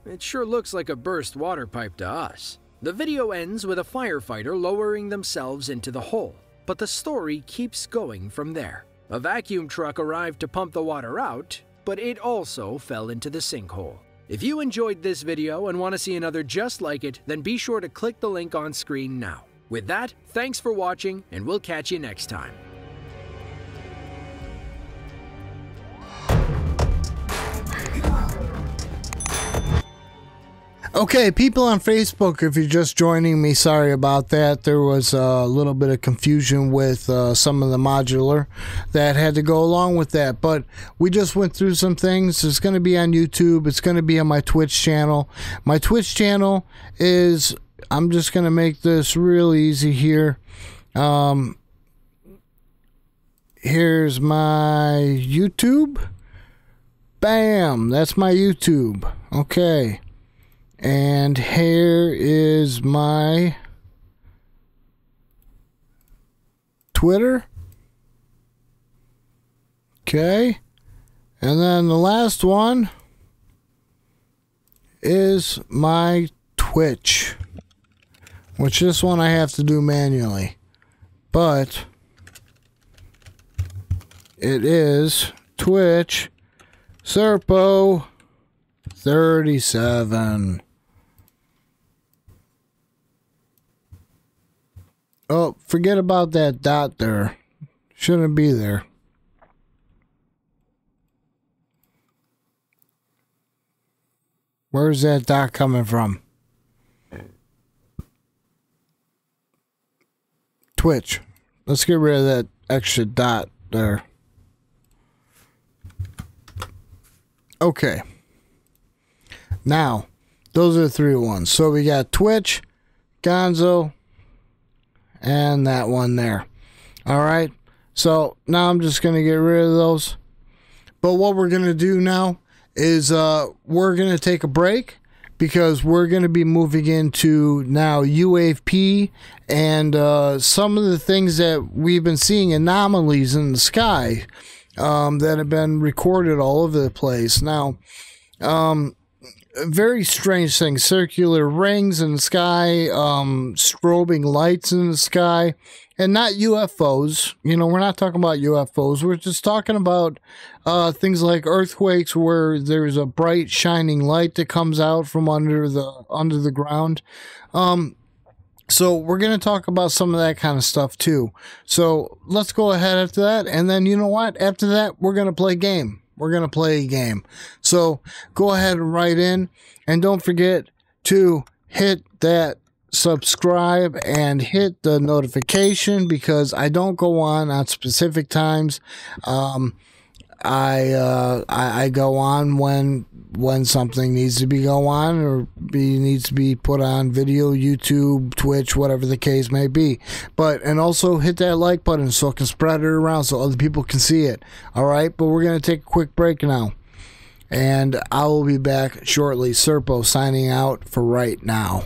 It sure looks like a burst water pipe to us. The video ends with a firefighter lowering themselves into the hole, but the story keeps going from there. A vacuum truck arrived to pump the water out, but it also fell into the sinkhole. If you enjoyed this video and want to see another just like it, then be sure to click the link on screen now. With that, thanks for watching, and we'll catch you next time. Okay, people on Facebook, if you're just joining me, sorry about that. There was a little bit of confusion with some of the modular that had to go along with that. But we just went through some things. It's going to be on YouTube. It's going to be on my Twitch channel. My Twitch channel is, I'm just going to make this real easy here. Here's my YouTube. Bam, that's my YouTube. Okay. And here is my Twitter. Okay. And then the last one is my Twitch, which this one I have to do manually. But it is Twitch Serpo 37. Oh, forget about that dot there. Shouldn't be there. Where's that dot coming from? Twitch. Let's get rid of that extra dot there. Okay. Now, those are the three ones. So we got Twitch, Gonzo, and that one there. Alright, so now I'm just going to get rid of those. But what we're going to do now is we're going to take a break, because we're going to be moving into now UAP and some of the things that we've been seeing, anomalies in the sky that have been recorded all over the place. Now, very strange things, circular rings in the sky, strobing lights in the sky, and not UFOs. You know, we're not talking about UFOs. We're just talking about things like earthquakes, where there's a bright shining light that comes out from under the ground. So we're going to talk about some of that kind of stuff too. So let's go ahead after that, and then you know what? After that, we're going to play a game. We're going to play a game. So go ahead and write in, and don't forget to hit that subscribe and hit the notification, because I don't go on specific times. I go on when something needs to be go on, or needs to be put on video, YouTube, Twitch, whatever the case may be. And also hit that like button so it can spread it around so other people can see it. All right, but we're going to take a quick break now, and I will be back shortly. Serpo signing out for right now.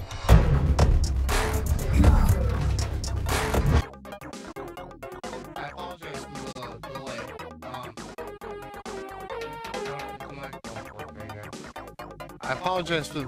I apologize for the